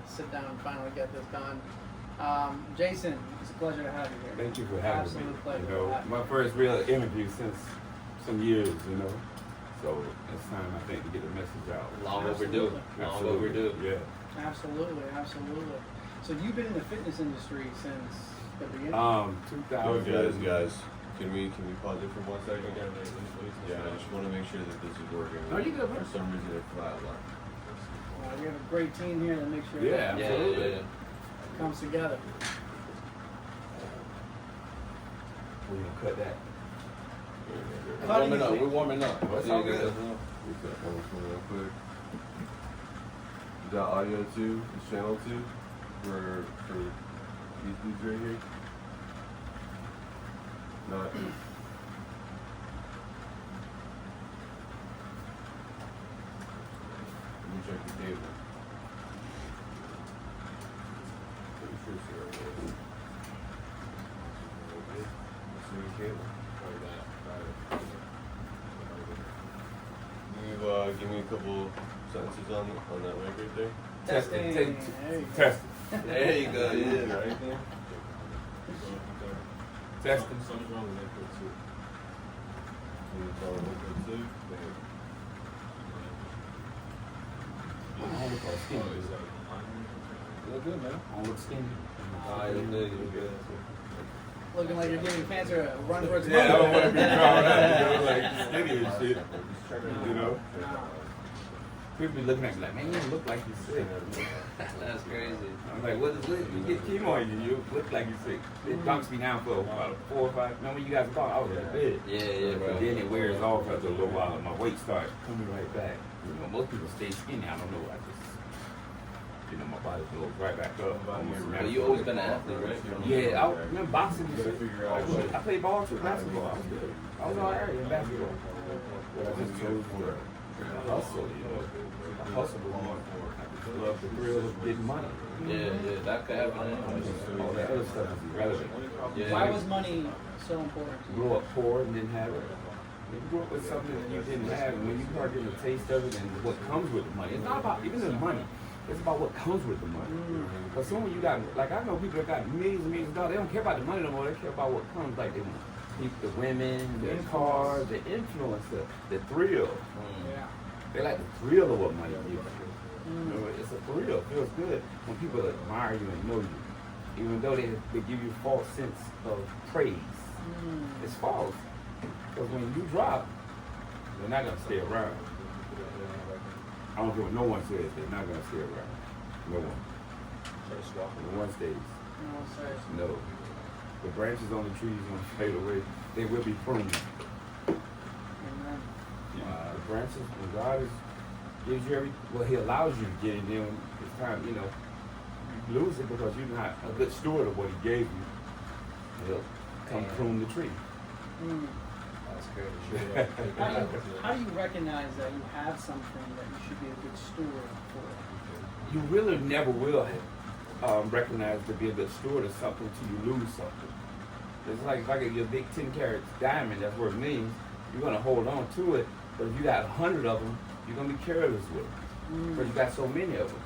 sit down and finally get this done. Jason, it's a pleasure to have you here. Thank you for having Absolute me. pleasure. You know, my first real interview since some years, you know. So it's time, I think, to get the message out. Long overdue. Long overdue. Yeah. Absolutely. So you've been in the fitness industry since the beginning? 2000. Guys, can we pause it for 1 second? Yeah, I just want to make sure that this is working. No, you good, man. For some reason, it flat alarm. We have a great team here that makes sure Yeah, that absolutely. it comes together. We're going to cut that. We're warming up. What's all good? Reset one real quick. You got audio too? This channel too? For these dudes right here? Not. Let me check the cable. Pretty sure it's here. Let's see the cable. Give me a couple sentences on that mic right there. Testing. Test. There you go. Yeah, right there. Testing. Something's wrong with input two. Something's wrong with input two. You look good, man. I look skinny. You good. Looking like you're giving cancer a run for its money. Yeah, I don't want to be drawn out, you know, like skinny and shit. You know? People be looking at me like, man, you look like you're sick. That's crazy. I'm like, what is it? You get chemo on you, you look like you're sick. It knocks me down for about 4 or 5. Remember when you guys thought I was in bed? Yeah, But bro. then it wears off after a little while and my weight starts coming right back. You know, most people stay skinny. I don't know. I just, you know, my body goes right back up. But you always been an athlete, right? Yeah, I remember boxing. I played ball too, basketball. I was good. I was all right in basketball. But I just chose for hustle, you know. I hustle more. I love the thrill of getting money. Yeah, that could happen. All that other stuff is irrelevant. Yeah. Why was money so important? Grew up poor and didn't have it. You grew up with something that you didn't have, and when you start getting a taste of it and what comes with the money, it's not about even the money. It's about what comes with the money. Because some of you got, like I know people that got millions and millions of dollars, they don't care about the money no more, they care about what comes, like they want the women, the cars, the influence, the thrill. Yeah. They like the thrill of what money gives you. You know, it's a thrill, it feels good when people admire you and know you. Even though they give you a false sense of praise. It's false. Because when you drop, they're not going to stay around. I don't care what no one says, they're not going to stay around. No one. No one stays. No. The branches on the trees won't fade away. They will be pruned. Amen. The branches, when God gives you he allows you to get it, then it's time, you know, you lose it because you're not a good steward of what he gave you. He'll come prune the tree. That's crazy. How do you recognize that you have something that you should be a good steward for? You really never will recognize to be a good steward of something until you lose something. It's like if I give you a big 10-carat diamond that's worth millions, you're going to hold on to it. But if you got 100 of them, you're going to be careless with them because you got so many of them.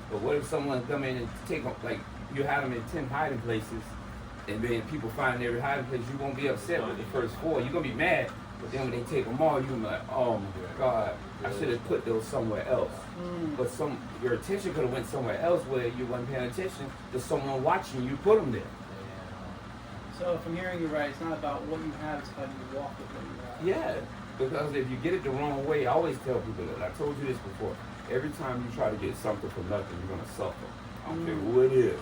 But what if someone come in and take them, like you have them in 10 hiding places, and then people find every hiding place, you won't be upset with the first 4. You're going to be mad, but then when they take them all, you're going to be like, oh my God, I should have put those somewhere else. But your attention could have went somewhere else where you weren't paying attention to someone watching you put them there. So if I'm hearing you right, it's not about what you have, it's how you walk with what you have. Yeah, because if you get it the wrong way, I always tell people that. I told you this before. Every time you try to get something for nothing, you're going to suffer. I don't care who it is.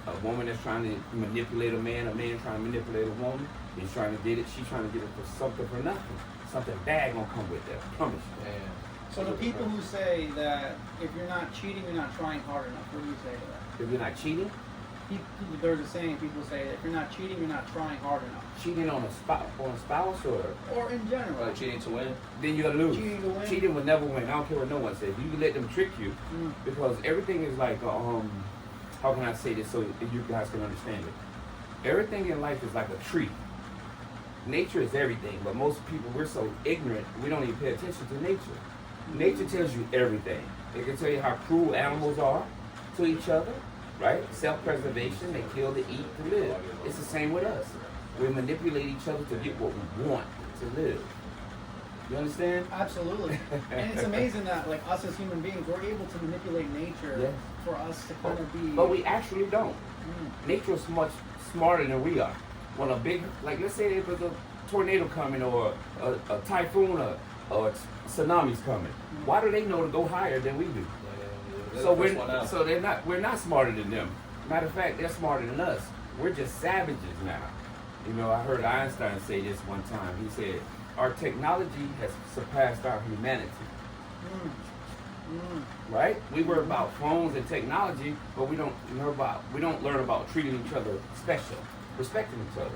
A woman that's trying to manipulate a man trying to manipulate a woman, she's trying to get it, she's trying to get it for something for nothing. Something bad going to come with that, I promise you. So the people who say that if you're not cheating, you're not trying hard enough, what do you say to that? If you're not cheating? There's a saying, people say that if you're not cheating, you're not trying hard enough. Cheating on a spouse or in general. Cheating to win? Then you're going to lose. Cheating to win? Cheating will never win. I don't care what no one says. You can let them trick you because everything is like, how can I say this so you guys can understand it? Everything in life is like a tree. Nature is everything, but most people, we're so ignorant, we don't even pay attention to nature. Nature tells you everything. It can tell you how cruel animals are. to each other, right? Self-preservation, they kill to eat to live. It's the same with us. We manipulate each other to get what we want to live. You understand? Absolutely. And it's amazing that, like, us as human beings, we're able to manipulate nature Yes. for us to kind of be. But we actually don't. Mm. Nature is much smarter than we are. When a big, like let's say there was a tornado coming or a typhoon or tsunami's coming, why do they know to go higher than we do? So we're not smarter than them. Matter of fact, they're smarter than us. We're just savages now. You know, I heard Einstein say this one time. He said, our technology has surpassed our humanity. Mm. Mm. Right? We were about phones and technology, but we don't learn about treating each other special, respecting each other.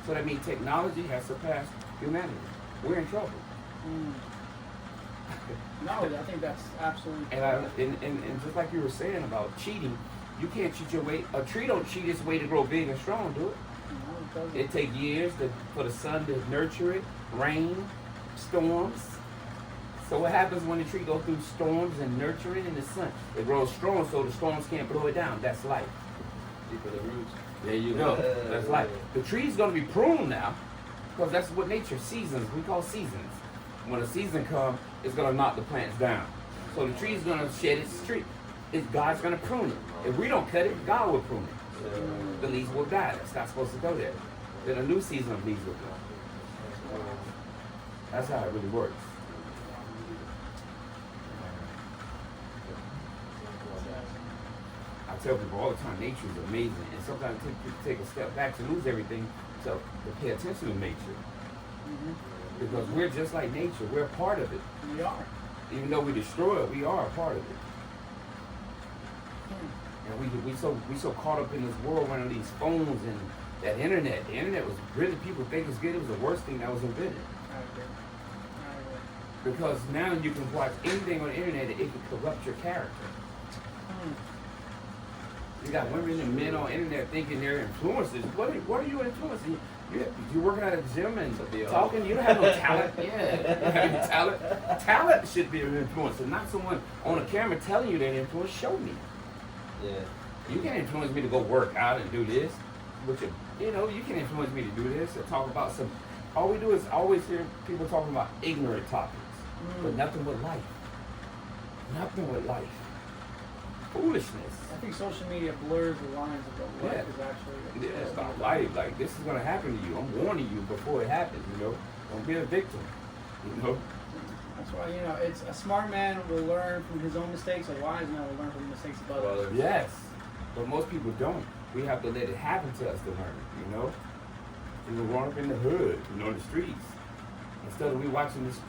So that means technology has surpassed humanity. We're in trouble. Mm. No, I think that's absolutely And just like you were saying about cheating, you can't cheat your way. A tree don't cheat its way to grow big and strong, do it? No, it doesn't. It takes years for the sun to nurture it, rain, storms. So what happens when the tree goes through storms and nurturing in the sun? It grows strong so the storms can't blow it down. That's life. Deeper the roots. There you go. That's life. The tree's going to be pruned now because that's what nature seasons. We call seasons. When a season comes, it's going to knock the plants down. So the tree's going to shed its tree. God's going to prune it. If we don't cut it, God will prune it. The leaves will die. That's not supposed to go there. Then a new season of leaves will come. That's how it really works. I tell people all the time, nature is amazing, and sometimes people take a step back to lose everything to pay attention to nature. Mm-hmm. Because we're just like nature, we're a part of it. We are. Even though we destroy it, we are a part of it. And we so caught up in this world running these phones and that internet. The internet was really, people think it's good. It was the worst thing that was invented. I agree. Because now you can watch anything on the internet that it can corrupt your character. You got women and men on the internet thinking they're influencers. What are you influencing? You're working at a gym and talking. You don't have no talent. Yeah, you don't have any talent. Talent should be an influencer, not someone on a camera telling you that influence. Show me. Yeah. You can't influence me to go work out and do this. But you can influence me to do this or talk about some. All we do is always hear people talking about ignorant topics, but nothing with life. Nothing with life. Foolishness. I think social media blurs the lines of what life is actually. Yeah, it's about life. Like, this is going to happen to you. I'm warning you before it happens, Don't be a victim, That's why, it's a smart man will learn from his own mistakes. A wise man will learn from the mistakes of others. Yes, but most people don't. We have to let it happen to us to learn, We were growing up in the hood, the streets. Instead of we watching this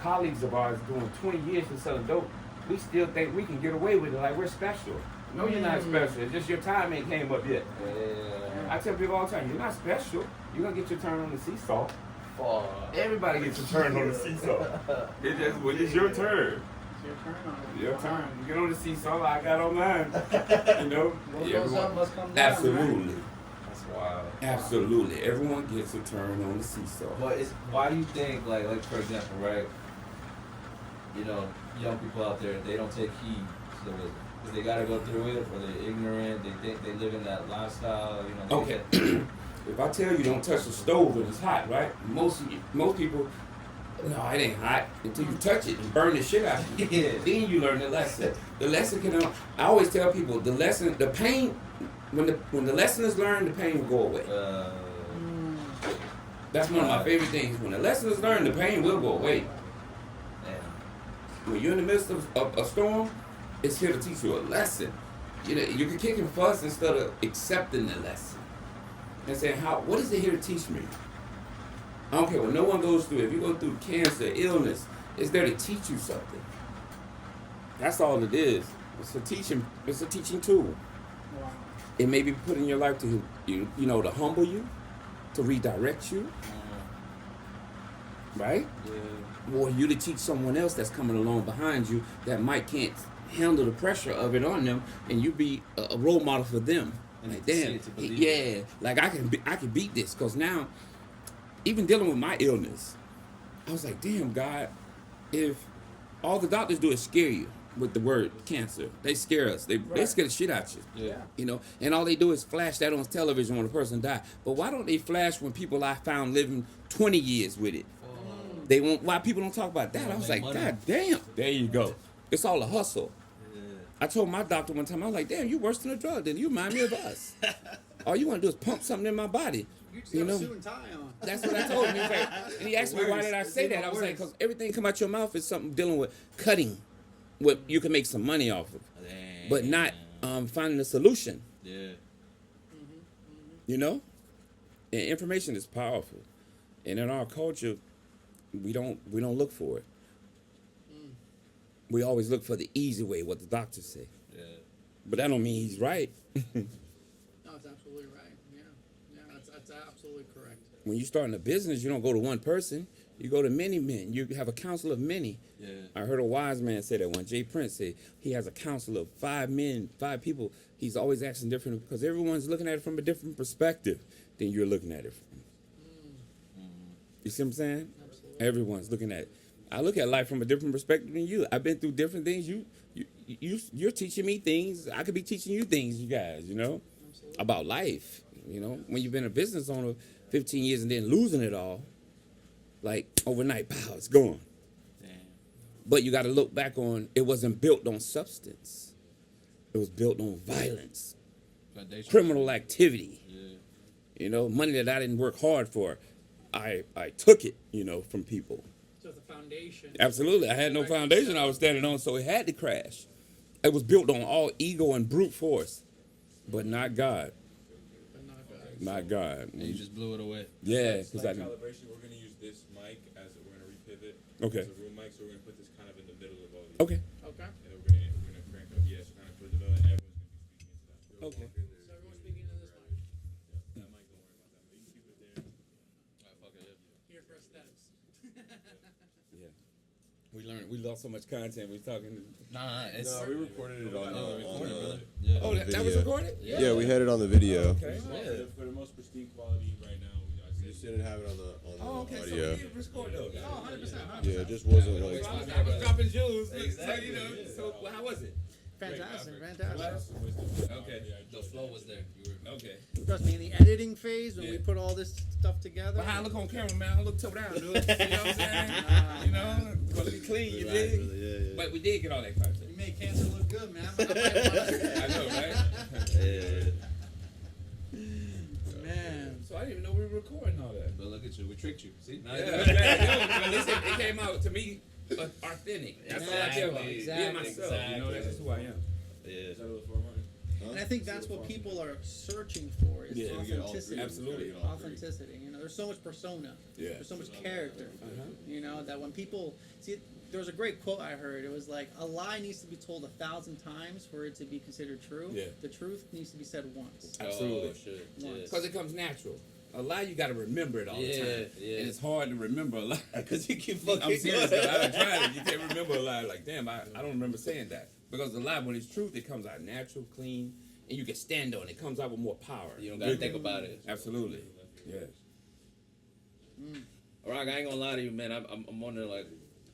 colleagues of ours doing 20 years for selling dope, we still think we can get away with it like we're special. No, you're not special. It's just your time ain't came up yet. Yeah. I tell people all the time, you're not special. You're going to get your turn on the seesaw. Everybody gets a turn on the seesaw. It's your turn. It's your turn on it. Your turn. You get on the seesaw, I got on mine. What goes up must come down. Absolutely. That's wild. Absolutely. Everyone gets a turn on the seesaw. But why do you think, like for example, right? Young people out there, they don't take heed to it because they got to go through it, or they're ignorant. They think they live in that lifestyle. Okay. If I tell you don't touch the stove when it's hot, right? Most people, no, it ain't hot until you touch it and burn the shit out of it. Yeah. Then you learn the lesson. The lesson I always tell people, the pain, when the lesson is learned, the pain will go away. That's one of my favorite things. When the lesson is learned, the pain will go away. When you're in the midst of a storm, it's here to teach you a lesson. You can kick and fuss instead of accepting the lesson and saying, what is it here to teach me? I don't care what no one goes through. If you go through cancer, illness, it's there to teach you something. That's all it is. It's a teaching tool. Wow. It may be put in your life to to humble you, to redirect you, right? Yeah. Or you to teach someone else that's coming along behind you that can't handle the pressure of it on them, and you be a role model for them. And like, to see damn, it, to believe yeah, like I can beat this, because now, even dealing with my illness, I was like, damn, God, if all the doctors do is scare you, with the word cancer. They scare us. They scare the shit out you. Yeah. You know, and all they do is flash that on television when a person die. But why don't they flash when people I found living 20 years with it? They won't. Why people don't talk about that? I was like, God damn. There you go. It's all a hustle. Yeah. I told my doctor one time, I was like, damn, you worse than a drug dealer. You remind me of us. All you want to do is pump something in my body. You just got a suit and tie on. That's what I told him. He was like, and he asked me, why did I say that? I was like, because everything come out your mouth is something dealing with cutting, what you can make some money off of, but not finding a solution. Yeah. You know, and information is powerful, and in our culture, we don't look for it. We always look for the easy way, what the doctors say. Yeah. But that don't mean he's right. No, it's absolutely right. Yeah, that's absolutely correct. When you start in a business, you don't go to one person. You go to many men. You have a council of many. Yeah. I heard a wise man say that one. Jay Prince said he has a council of 5 men, 5 people. He's always asking different because everyone's looking at it from a different perspective than you're looking at it from. You see what I'm saying? Absolutely. Everyone's looking at it. I look at life from a different perspective than you. I've been through different things. You're teaching me things. I could be teaching you things, you guys, you know, Absolutely. about life. You know, when you've been a business owner 15 years and then losing it all, like overnight, pow, it's gone. Damn. But you got to look back on, it wasn't built on substance. It was built on violence, Foundation. criminal activity. Yeah. You know, money that I didn't work hard for. I took it, you know, from people. So the foundation. Absolutely. I had no foundation I was standing on, so it had to crash. It was built on all ego and brute force, but not God. But not God. Not God. And you just blew it away. Yeah, It's because like I didn't. calibration. We're gonna use this mic as we're gonna repivot. Okay. As a room mic, so we're gonna put this kind of in the middle of all these. Okay. Okay. And then we're gonna crank up. Yes, kind of put it on. Everyone's gonna be speaking into that. Okay. So everyone's speaking in this mic. That mic, don't worry about that. But you can keep it there. Here for aesthetics. Yeah. We lost so much content. We talking. Nah, it's. No, we recorded it on the Yeah. Oh, that was video. recorded? Yeah, we had it on the video. Okay. For the most pristine quality right now, I You just didn't have it on the Oh, okay. So audio. we did record those. Oh, 100%. Yeah, it just wasn't like. So I was dropping jewels. Exactly. So, you know, so well, how was it? Fantastic. Okay. The flow was there. You were. Okay. Trust me, in the editing phase, when we Yeah. put all this stuff together. But how I look on camera, man, I look toe down, dude. You know what I'm saying? You know, gonna be clean, you dig? Yeah. But we did get all that content. You made cancer look good, man. I know, right? Man. So I didn't even know we were recording all that. But look at you. We tricked you. See? Now Yeah, you that's right. Yo, listen, it came out to me authentic. That's all I care about. Exactly. Being myself. You know, that's just who I am. Yeah. And I think that's what people are searching for is Yeah, you get all authenticity. three. Absolutely. Authenticity. You know, there's so much persona. Yeah. There's so much character. Uh-huh. You know, that when people see, there was a great quote I heard. It was like, a lie needs to be told 1,000 times for it to be considered true. Yeah. The truth needs to be said once. Absolutely. Oh, shit. Once. Because it comes natural. A lie, you got to remember it all the Yeah, time. yeah. And it's hard to remember a lie. Because you keep fucking. I'm serious, though. I done tried it. You can't remember a lie. Like, damn, I don't remember saying that. Because the lie, when it's truth, it comes out natural, clean, and you can stand on it. It comes out with more power. You don't gotta think about it. Absolutely. Yeah. Rock, I ain't gonna lie to you, man. I'm wondering like,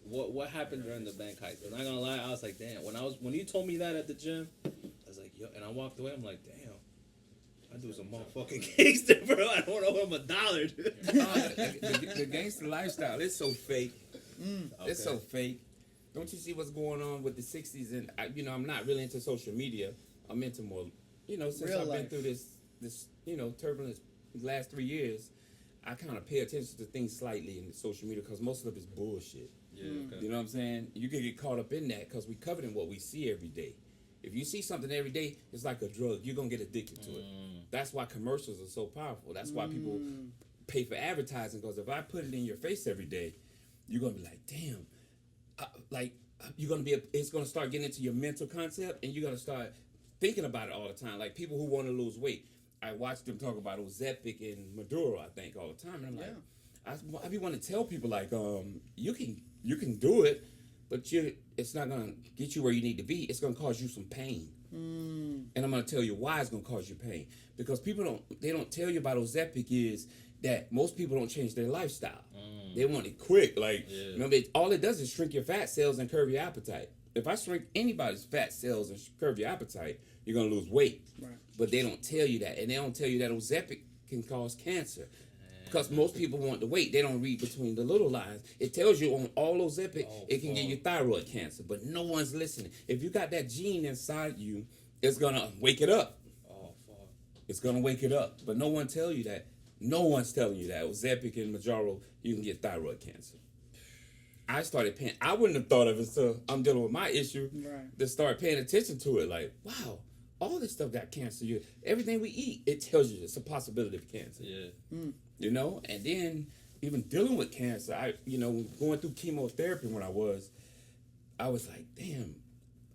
what happened during the bank heist? I'm not gonna lie, I was like, damn. When you told me that at the gym, I was like, yo, and I walked away. I'm like, damn. I do some motherfucking gangster, bro. I don't owe him $1, dude. The gangster lifestyle, it's so fake. It's so Okay. fake. Don't you see what's going on with the 60s? And, I'm not really into social media. I'm into more, since Real I've been life. through this turbulence the last 3 years, I kind of pay attention to things slightly in social media because most of it is bullshit. Yeah, okay. You know what I'm saying? You can get caught up in that because we covered in what we see every day. If you see something every day, it's like a drug. You're going to get addicted to it. That's why commercials are so powerful. That's why people pay for advertising, because if I put it in your face every day, you're going to be like, damn. You're going to be, it's going to start getting into your mental concept, and you're going to start thinking about it all the time. Like people who want to lose weight. I watch them talk about Ozempic and Maduro, I think, all the time. And I'm like, I be wanting to tell people, like, you can do it, but it's not going to get you where you need to be. It's going to cause you some pain. And I'm going to tell you why it's going to cause you pain. Because people don't tell you about Ozempic is that most people don't change their lifestyle. They want it quick. Like, remember, all it does is shrink your fat cells and curb your appetite. if I shrink anybody's fat cells and curb your appetite, you're gonna lose weight. Right. But they don't tell you that, and they don't tell you that Ozempic can cause cancer. Because most people want the weight. They don't read between the little lines. It tells you on all Ozempic, it can give you thyroid cancer. But no one's listening. If you got that gene inside you, it's going to wake it up. Oh, fuck. It's going to wake it up. But no one tell you that. No one's telling you that. Ozempic and Mounjaro, you can get thyroid cancer. I started paying. I wouldn't have thought of it until I'm dealing with my issue. Right. To start paying attention to it. Like, wow, all this stuff got cancer. Everything we eat, it tells you it's a possibility of cancer. Yeah. You know, and then even dealing with cancer, going through chemotherapy when I was like, damn,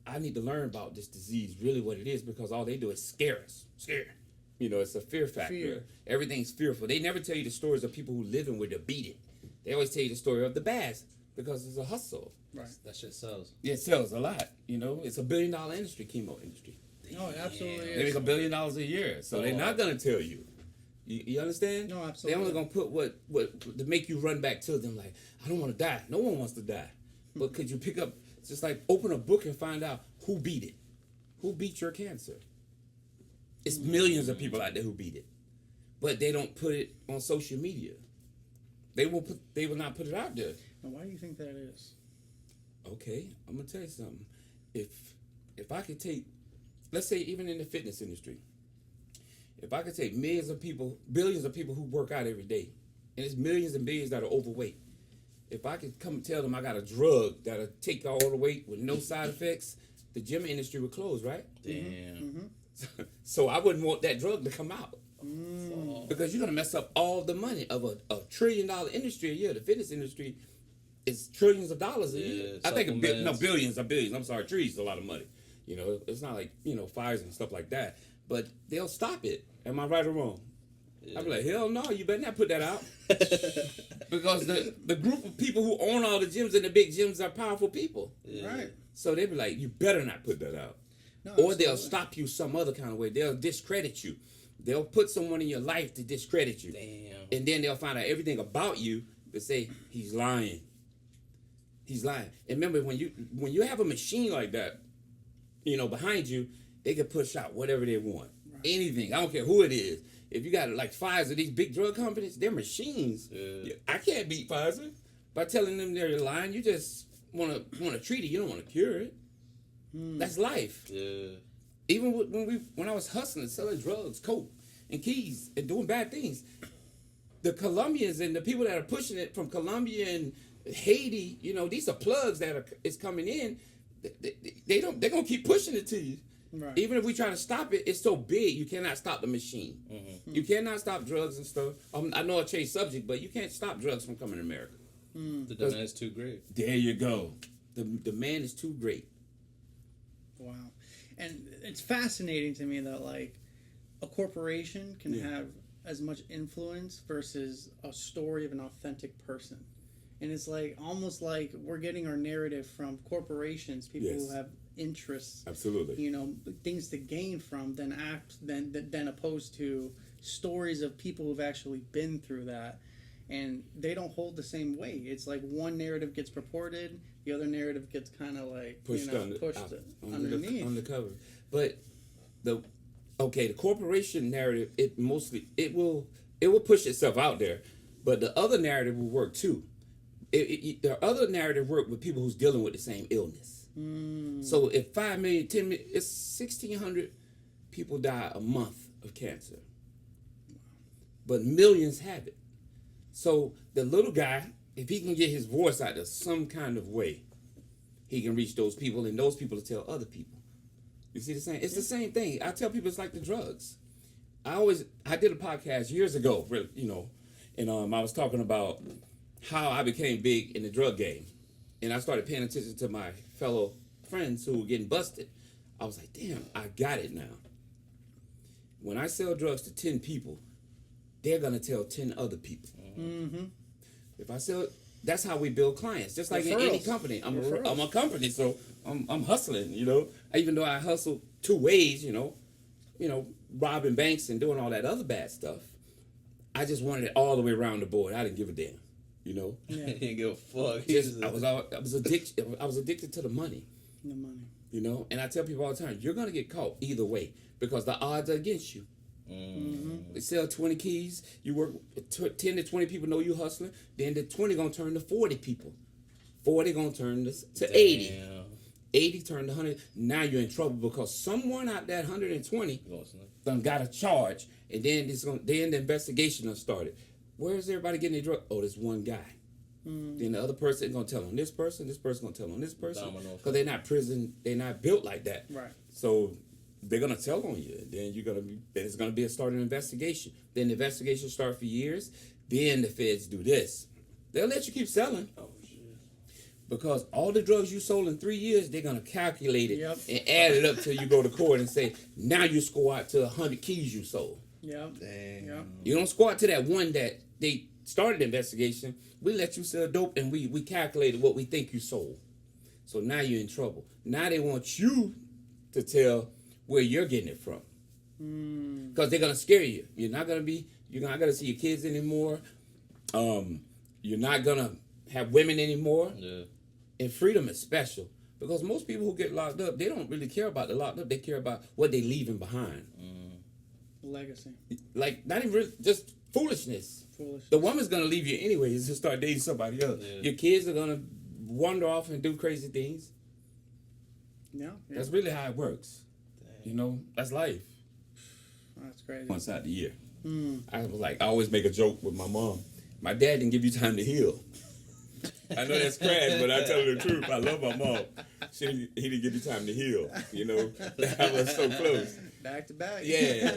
I need to learn about this disease, really what it is, because all they do is scare us. Scare. You know, it's a fear factor. Fear. Everything's fearful. They never tell you the stories of people who live in where they beat it. They always tell you the story of the bad because it's a hustle. Right. That shit sells. Yeah, it sells a lot. You know, it's $1 billion industry, chemo industry. No, it absolutely They is. make $1 billion a year, so they're not gonna tell you. You understand? No, They're absolutely. only gonna put what to make you run back to them. Like, I don't want to die. No one wants to die. But could you pick up? It's just like open a book and find out who beat it. Who beat your cancer? It's millions of people out there who beat it, but they don't put it on social media. They will not put it out there. Now, why do you think that is? Okay, I'm gonna tell you something. If I could take, let's say even in the fitness industry, if I could take millions of people, billions of people who work out every day, and it's millions and billions that are overweight. If I could come and tell them I got a drug that'll take all the weight with no side effects, the gym industry would close, right? Damn. So I wouldn't want that drug to come out. Fuck. Because you're gonna mess up all the money of a $1 trillion industry a year. The fitness industry is trillions of dollars a year. Yeah, I think supplements. billions of billions. I'm sorry, trees is a lot of money. You know, it's not like fires and stuff like that. But they'll stop it. Am I right or wrong? Yeah. I'm like, hell no, you better not put that out. Because the group of people who own all the gyms and the big gyms are powerful people. Yeah. Right. So they be like, you better not put that out. No, Or they'll absolutely. stop you some other kind of way. They'll discredit you. They'll put someone in your life to discredit you. Damn. And then they'll find out everything about you to say, he's lying. He's lying. And remember, when you have a machine like that, behind you, they can push out whatever they want. Right. Anything. I don't care who it is. If you got like Pfizer, these big drug companies, they're machines. Yeah. I can't beat Pfizer by telling them they're lying. You just want to treat it. You don't want to cure it. That's life. Yeah. Even when I was hustling, selling drugs, coke, and keys, and doing bad things, the Colombians and the people that are pushing it from Colombia and Haiti, these are plugs that is coming in. They're gonna keep pushing it to you. Right. Even if we try to stop it, it's so big you cannot stop the machine. Mm-hmm. You cannot stop drugs and stuff. I know I changed subject, but you can't stop drugs from coming to America. The demand is too great. There you go. The demand is too great. Wow. And it's fascinating to me that like a corporation can have as much influence versus a story of an authentic person. And it's like almost like we're getting our narrative from corporations, people who have interests, Absolutely. things to gain from than opposed to stories of people who've actually been through that. And they don't hold the same weight. It's like one narrative gets purported, the other narrative gets kind of like pushed underneath. undercover. But the corporation narrative, it will push itself out there, but the other narrative will work too. The other narrative work with people who's dealing with the same illness. So if 5 million, 10 million, it's 1,600 people die a month of cancer, but millions have it. So the little guy, if he can get his voice out there some kind of way, he can reach those people, and those people will tell other people. You see the same? It's the same thing. I tell people it's like the drugs. I did a podcast years ago, and I was talking about how I became big in the drug game, and I started paying attention to my fellow friends who were getting busted. I was like, damn, I got it now. When I sell drugs to 10 people, they're gonna tell 10 other people. Mm-hmm. If I sell, that's how we build clients. Just like in any company, I'm a company, so I'm hustling. Even though I hustle two ways, robbing banks and doing all that other bad stuff. I just wanted it all the way around the board. I didn't give a damn. He didn't give a fuck. I was addicted to the money. The money. You know, and I tell people all the time, you're gonna get caught either way because the odds are against you. They sell 20 keys. You work 10 to 20 people know you hustling. Then the 20 gonna turn to 40 people. 40 gonna turn to 80. 80 turned to 100. Now you're in trouble because someone out that 120 done got a charge, and then the investigation done started. Where's everybody getting their drug? Oh, this one guy. Then the other person gonna tell on this person gonna tell on this person because they're not built like that. Right. So they're gonna tell on you. Then it's gonna be a start of an investigation. Then the investigation start for years. Then the feds do this. They'll let you keep selling. Oh shit. Because all the drugs you sold in 3 years, they're gonna calculate it and add it up till you go to court and say, now you score out to 100 keys you sold. Yep. Damn. Yep. You don't score out to that one that they started the investigation. We let you sell dope and we calculated what we think you sold. So now you're in trouble. Now they want you to tell where you're getting it from. Because they're gonna scare you. You're not gonna see your kids anymore. You're not gonna have women anymore. Yeah. And freedom is special. Because most people who get locked up, they don't really care about the locked up, they care about what they're leaving behind. Legacy. Like not even really, just foolishness. The woman's gonna leave you anyways to start dating somebody else. Yeah. Your kids are gonna wander off and do crazy things. Yeah. That's really how it works. Damn. You know, that's life. That's crazy. Once out the year. I always make a joke with my mom. My dad didn't give you time to heal. I know that's crass, but I tell her the truth. I love my mom. He didn't give you time to heal. You know, I was so close. Back to back. Yeah.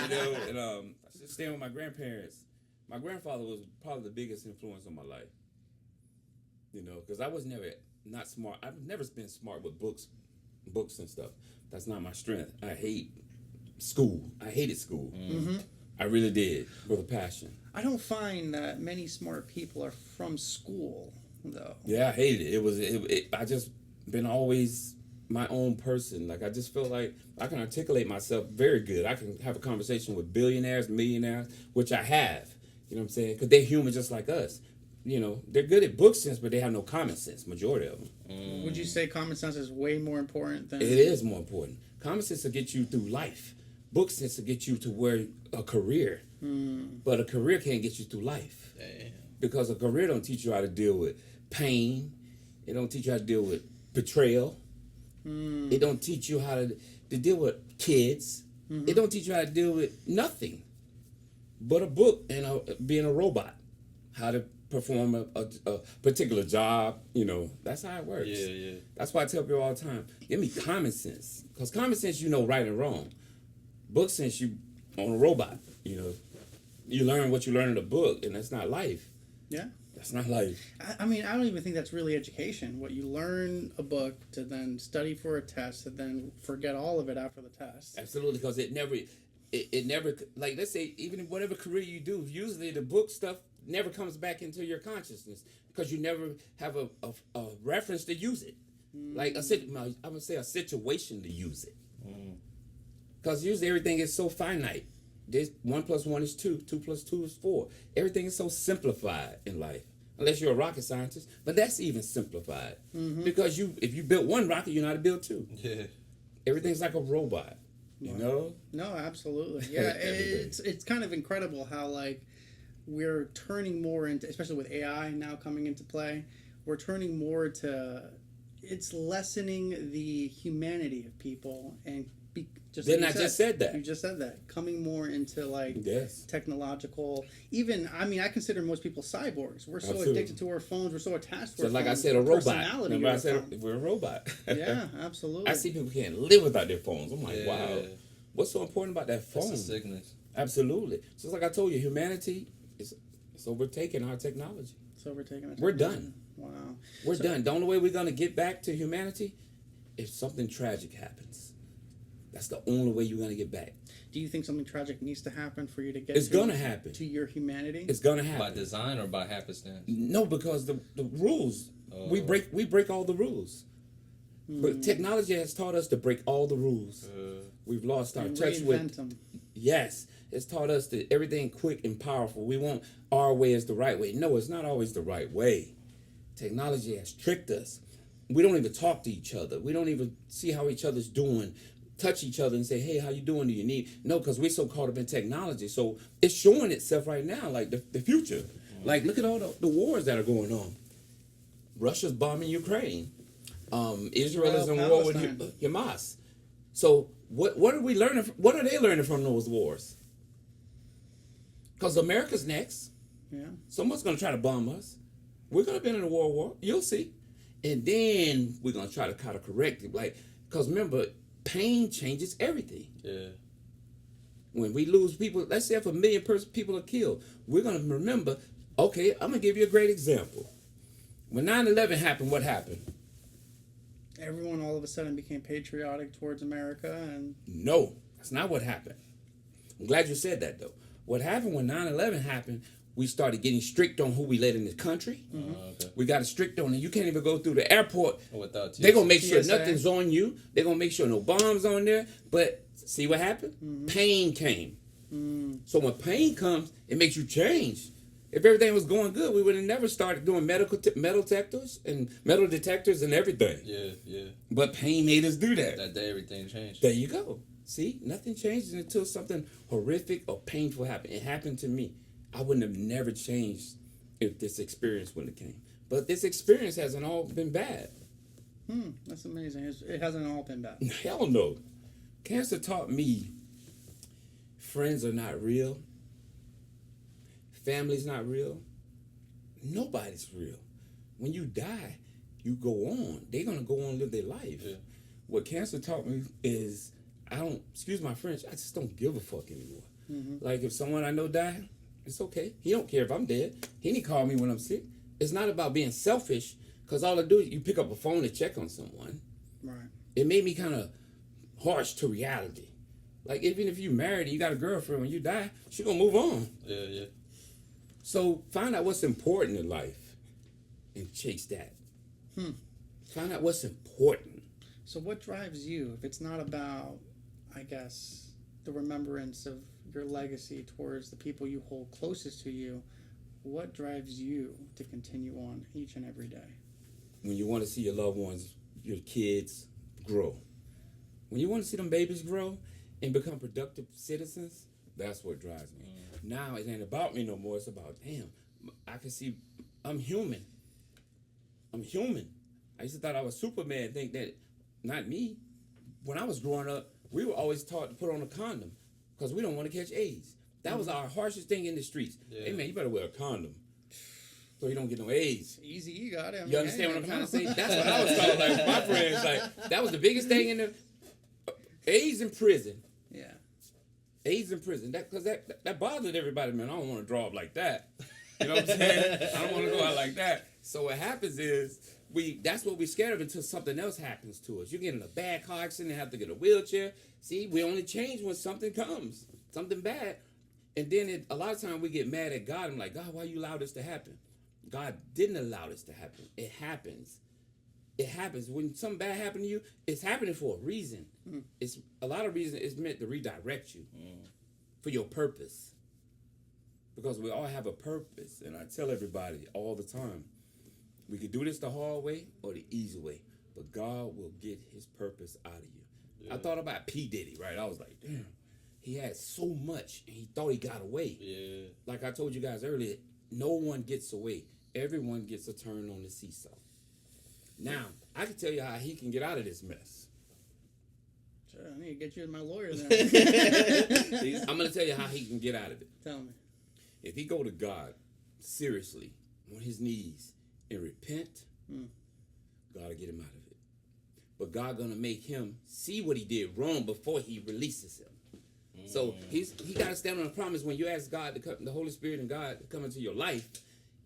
You know, and I was staying with my grandparents. My grandfather was probably the biggest influence on my life. You know, because I was never not smart. I've never been smart with books and stuff. That's not my strength. I hate school. I hated school. I really did, with a passion. I don't find that many smart people are from school, though. Yeah, I hated it. I just been always my own person. Like, I just feel like I can articulate myself very good. I can have a conversation with billionaires, millionaires, which I have. You know what I'm saying? Because they're human just like us. You know, they're good at book sense, but they have no common sense, majority of them. Would you say common sense is way more important than... It is more important. Common sense will get you through life. Book sense will get you to where a career. But a career can't get you through life. Damn. Because a career don't teach you how to deal with pain. It don't teach you how to deal with betrayal. It don't teach you how to deal with kids. It don't teach you how to deal with nothing but a book and being a robot. How to perform a particular job. You know, that's how it works. Yeah. That's why I tell people all the time, give me common sense. Because common sense, you know right and wrong. Book sense, you on a robot. You know, you learn what you learn in a book, and that's not life. Yeah. That's not life. I mean, I don't even think that's really education. What you learn a book to then study for a test and then forget all of it after the test. Absolutely, because it never, like, let's say, even in whatever career you do, usually the book stuff never comes back into your consciousness because you never have a reference to use it. Like, I'm going to say a situation to use it. Because usually everything is so finite. This 1 + 1 is 2. 2 + 2 is 4. Everything is so simplified in life. Unless you're a rocket scientist. But that's even simplified. Because if you built one rocket, you know how to build two. Yeah. Everything's like a robot. You know? No, absolutely. Yeah, it's kind of incredible how, like, we're turning more into, especially with AI now coming into play, we're turning more to, it's lessening the humanity of people and just Didn't like I just said that? You just said that. Coming more into, like, Yes. technological, even, I mean, I consider most people cyborgs. We're so Absolutely. addicted to our phones. We're so attached to So our like phones. I said, a robot. Personality Remember I of our phone. said we're a robot. Yeah, absolutely. I see people can't live without their phones. I'm like, Yeah. wow. What's so important about that phone? That's a sickness. Absolutely. Just like I told you, humanity is overtaking our technology. It's overtaking us. We're done. Wow. We're done. The only way we're going to get back to humanity if something tragic happens. That's the only way you're going to get back. Do you think something tragic needs to happen for you to get It's going to happen. to your humanity? It's going to happen. By design or by happenstance? No, because the rules, we break all the rules. But technology has taught us to break all the rules. We've lost our And touch reinvent with... them. Yes, it's taught us that everything quick and powerful. We want our way is the right way. No, it's not always the right way. Technology has tricked us. we don't even talk to each other. We don't even see how each other's doing, touch each other and say, hey, how you doing? Do you need? No, because we're so caught up in technology. So it's showing itself right now, like the future. Like, look at all the wars that are going on. Russia's bombing Ukraine. Israel is in war with Hamas. So what are we learning? What are they learning from those wars? Because America's next. Yeah. Someone's going to try to bomb us. We're going to be in a world war. You'll see. And then we're going to try to kind of correct it. Like, because remember, pain changes everything. Yeah. When we lose people, let's say if 1 million people are killed, we're going to remember, okay, I'm going to give you a great example. When 9/11 happened, what happened? Everyone all of a sudden became patriotic towards America, and No, that's not what happened. I'm glad you said that, though. What happened when 9/11 happened, we started getting strict on who we let in the country. Okay. We got a strict on it. You can't even go through the airport. Without They're going to make sure TSA. nothing's on you. They're going to make sure no bombs on there. But see what happened? Pain came. So when pain comes, it makes you change. If everything was going good, we would have never started doing metal detectors and everything. Yeah. But pain made us do that. That day everything changed. There you go. See, nothing changes until something horrific or painful happened. It happened to me. I wouldn't have never changed if this experience wouldn't have came. But this experience hasn't all been bad. that's amazing. It hasn't all been bad. Hell no. Cancer taught me friends are not real. Family's not real. Nobody's real. When you die, you go on. They're going to go on and live their life. Yeah. What cancer taught me is I don't, excuse my French, I just don't give a fuck anymore. Like if someone I know die, it's okay. He don't care if I'm dead. He didn't call me when I'm sick. It's not about being selfish, because all I do is you pick up a phone to check on someone. Right. It made me kind of harsh to reality. Like even if you married and you got a girlfriend, when you die, she gonna move on. Yeah. So find out what's important in life and chase that. Find out what's important. So what drives you? If it's not about, I guess, the remembrance of your legacy towards the people you hold closest to you, what drives you to continue on each and every day? When you want to see your loved ones, your kids grow. When you want to see them babies grow and become productive citizens, that's what drives me. Now it ain't about me no more. It's about, damn, I can see I'm human. I used to thought I was Superman, think that, not me. When I was growing up, we were always taught to put on a condom because we don't want to catch AIDS. That was our harshest thing in the streets. Yeah. Hey man, you better wear a condom so you don't get no AIDS. Easy, you got it. I mean, You understand hey, what I'm man, trying to come say? on. That's what I was taught. Like my friends, like that was the biggest thing in the AIDS in prison. Yeah. AIDS in prison. That bothered everybody, man. I don't want to draw up like that. You know what I'm saying? I don't want to go out like that. So what happens is that's what we're scared of until something else happens to us. You get in a bad car accident and have to get a wheelchair. See, we only change when something comes, something bad. And then a lot of times we get mad at God. I'm like, God, why you allow this to happen? God didn't allow this to happen. It happens. It happens. When something bad happens to you, it's happening for a reason. It's a lot of reasons. It's meant to redirect you for your purpose. Because we all have a purpose. And I tell everybody all the time, we could do this the hard way or the easy way. But God will get his purpose out of you. I thought about P. Diddy, right? I was like, damn, he had so much and he thought he got away. Yeah. Like I told you guys earlier, no one gets away. Everyone gets a turn on the seesaw. Now, I can tell you how he can get out of this mess. Sure, I need to get you as my lawyer then. I'm going to tell you how he can get out of it. Tell me. If he go to God, seriously, on his knees, and repent, God will get him out of it. But God going to make him see what he did wrong before he releases him. So he got to stand on the promise. When you ask God to come, the Holy Spirit and God to come into your life,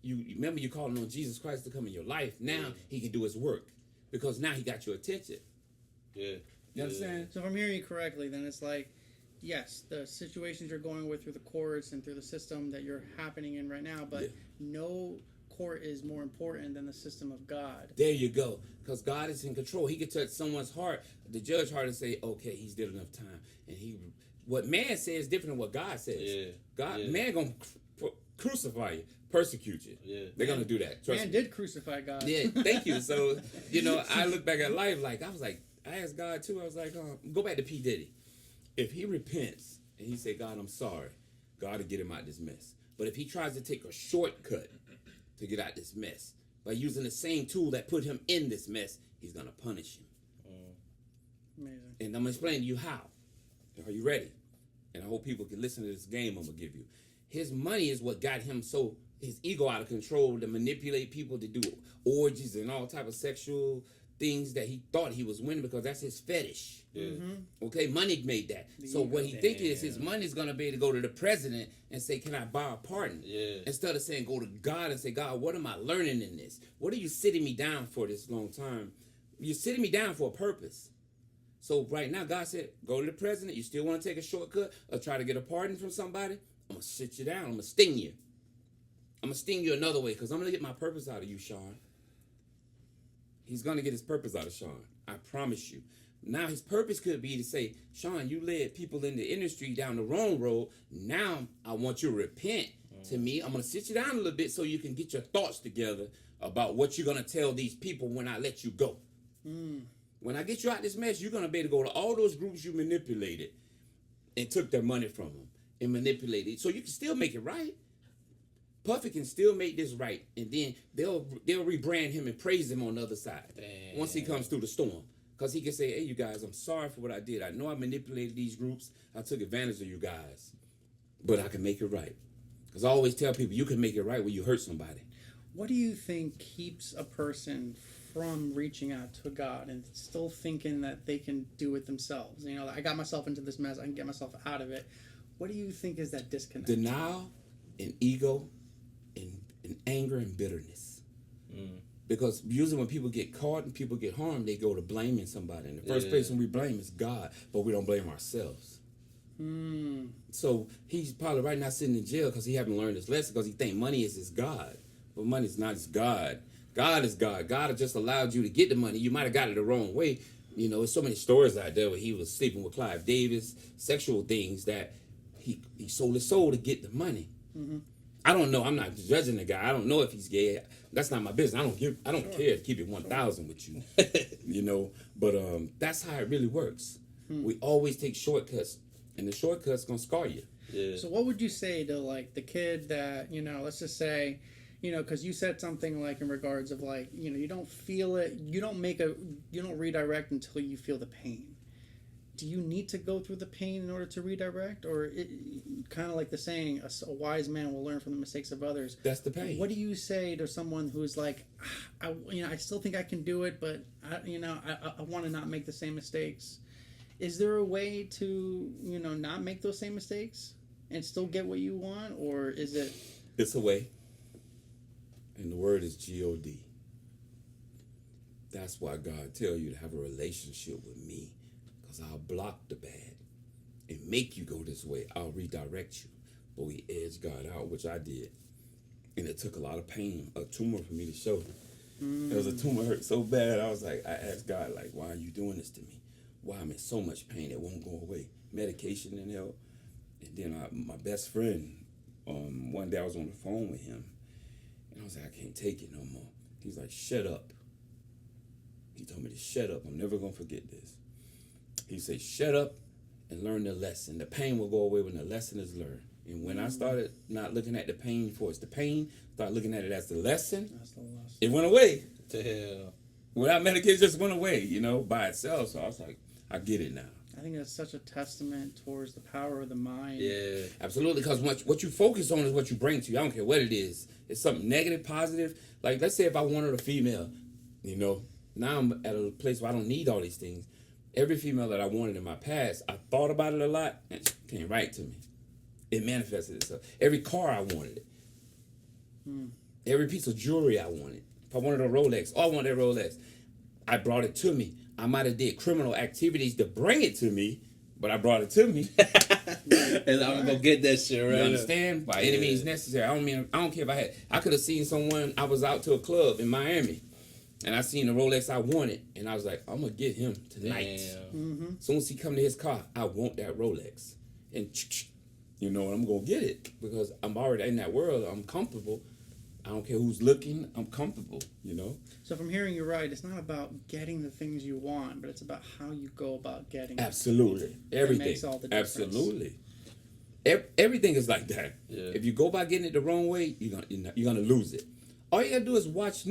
you remember you calling on Jesus Christ to come in your life. Now he can do his work because now he got your attention. Yeah. You understand? So if I'm hearing you correctly, then it's like, yes, the situations you're going with through the courts and through the system that you're happening in right now, but no court is more important than the system of God. There you go. Because God is in control. He could touch someone's heart, the judge's heart, and say, okay, he's did enough time. And what man says is different than what God says. Yeah. God, Yeah. man gonna crucify you, persecute you. Yeah. They're gonna do that. Trust Man me. did crucify God. Yeah, thank you. So, I look back at life like, I asked God too. I was like, go back to P. Diddy. If he repents and he say, God, I'm sorry, God will get him out this mess. But if he tries to take a shortcut to get out this mess by using the same tool that put him in this mess, he's gonna punish him. Amazing. And I'm gonna explain to you how. Are you ready? And I hope people can listen to this game I'm gonna give you. His money is what got him his ego out of control to manipulate people to do orgies and all type of sexual things that he thought he was winning because that's his fetish. Yeah. Okay, money made that. So what he think is his money is gonna be able to go to the president and say, can I buy a pardon? Yeah. Instead of saying, go to God and say, God, what am I learning in this? What are you sitting me down for this long time? You're sitting me down for a purpose. So right now, God said, go to the president. You still want to take a shortcut or try to get a pardon from somebody? I'm going to sit you down. I'm going to sting you. I'm going to sting you another way because I'm going to get my purpose out of you, Sean. He's going to get his purpose out of Sean. I promise you. Now his purpose could be to say, Sean, you led people in the industry down the wrong road. Now I want you to repent to me. I'm going to sit you down a little bit so you can get your thoughts together about what you're going to tell these people when I let you go. When I get you out this mess, you're going to be able to go to all those groups you manipulated and took their money from them and manipulated. So you can still make it right. Puffy can still make this right. And then they'll rebrand him and praise him on the other side. Damn. Once he comes through the storm. Because he can say, hey, you guys, I'm sorry for what I did. I know I manipulated these groups. I took advantage of you guys. But I can make it right. Because I always tell people, you can make it right when you hurt somebody. What do you think keeps a person from reaching out to God and still thinking that they can do it themselves? I got myself into this mess. I can get myself out of it. What do you think is that disconnect? Denial and ego and anger and bitterness. Because usually when people get caught and people get harmed, they go to blaming somebody. And the first person we blame is God, but we don't blame ourselves. So he's probably right now sitting in jail because he haven't learned his lesson because he think money is his God. But money is not his God. God is God. God has just allowed you to get the money. You might have got it the wrong way. There's so many stories out there where he was sleeping with Clive Davis, sexual things that he sold his soul to get the money. I don't know. I'm not judging the guy. I don't know if he's gay. That's not my business. I don't care to keep it 1,000 with you. But that's how it really works. We always take shortcuts, and the shortcut's gonna scar you. Yeah. So what would you say to the kid that let's just say, because you said something in regards of you don't feel it, you don't redirect until you feel the pain. Do you need to go through the pain in order to redirect, or kind of like the saying, a wise man will learn from the mistakes of others? That's the pain. What do you say to someone who's I still think I can do it, but I want to not make the same mistakes? Is there a way to not make those same mistakes and still get what you want, or is it? It's a way. And the word is God. That's why God tell you to have a relationship with me. Because I'll block the bad and make you go this way. I'll redirect you. But we edged God out, which I did. And it took a lot of pain, a tumor for me to show. There was a tumor hurt so bad. I asked God, why are you doing this to me? Why I'm in so much pain it won't go away? Medication didn't help. And then my best friend, one day I was on the phone with him. And I was like, I can't take it no more. He's like, shut up. He told me to shut up. I'm never going to forget this. He said, shut up and learn the lesson. The pain will go away when the lesson is learned. And when I started not looking at the pain for it's the pain, start looking at it as the lesson, That's the lesson. it went away. Damn. Without medication, it just went away, by itself. So I was like, I get it now. I think that's such a testament towards the power of the mind. Yeah. Absolutely, because what you focus on is what you bring to you. I don't care what it is. It's something negative, positive. Like, let's say if I wanted a female, now I'm at a place where I don't need all these things. Every female that I wanted in my past, I thought about it a lot, and it came right to me. It manifested itself. Every car I wanted it. Every piece of jewelry I wanted. If I wanted a Rolex, I wanted a Rolex. I brought it to me. I might have did criminal activities to bring it to me, but I brought it to me. And I'm gonna get that shit right. You understand? By any means necessary. I don't care if I could have seen someone. I was out to a club in Miami, and I seen the Rolex I wanted, and I was like, I'm gonna get him tonight. Damn. As soon as he come to his car, I want that Rolex, and you know, and I'm gonna get it because I'm already in that world. I'm comfortable. I don't care who's looking. I'm comfortable, you know. So if I'm hearing you right, it's not about getting the things you want, but it's about how you go about getting it. Absolutely, everything. makes all the difference. Absolutely, everything is like that. Yeah. If you go about getting it the wrong way, you're gonna lose it. All you gotta do is watch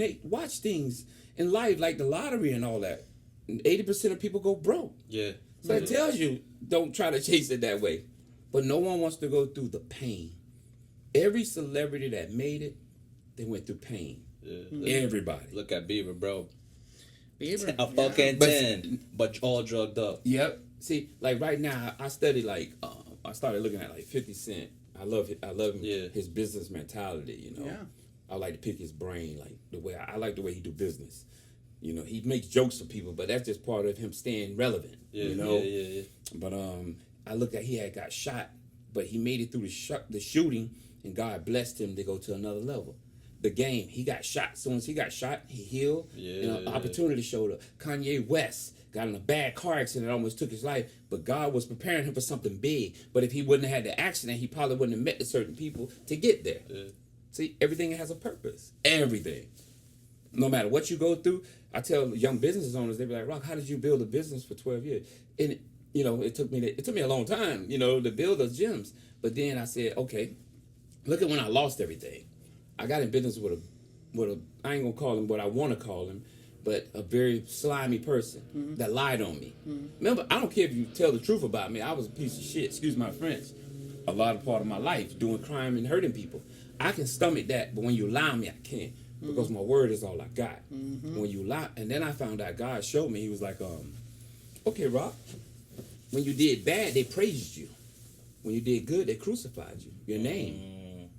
things in life like the lottery and all that. 80% of people go broke. Yeah. So it tells you don't try to chase it that way. But no one wants to go through the pain. Every celebrity that made it, they went through pain. Yeah. Everybody. Look at Bieber, bro. Bieber, A fucking But- 10, but all drugged up. Yep. See, like right now, I study like I started looking at like 50 Cent. I love him. Yeah. His business mentality. You know. Yeah. I like to pick his brain, like the way I like the way he do business. You know, he makes jokes for people, but that's just part of him staying relevant. Yeah, you know. yeah. But I looked at he had got shot, but he made it through the shooting, and God blessed him to go to another level. The game, he got shot. As soon as he got shot, he healed. Yeah. And an opportunity showed up. Kanye West got in a bad car accident, almost took his life, but God was preparing him for something big. But if he wouldn't have had the accident, he probably wouldn't have met the certain people to get there. Yeah. See, everything has a purpose. Everything. No matter what you go through, I tell young business owners, they be like, Rock, how did you build a business for 12 years? And, you know, it took me a long time, you know, to build those gyms. But then I said, okay, look at when I lost everything. I got in business with a I ain't going to call him what I want to call him, but a very slimy person that lied on me. Remember, I don't care if you tell the truth about me. I was a piece of shit, excuse my French, a lot of part of my life, doing crime and hurting people. I can stomach that, but when you lie on me, I can't. Because my word is all I got. When you lie, and then I found out God showed me, he was like, okay, Rock, when you did bad, they praised you. When you did good, they crucified you, your name.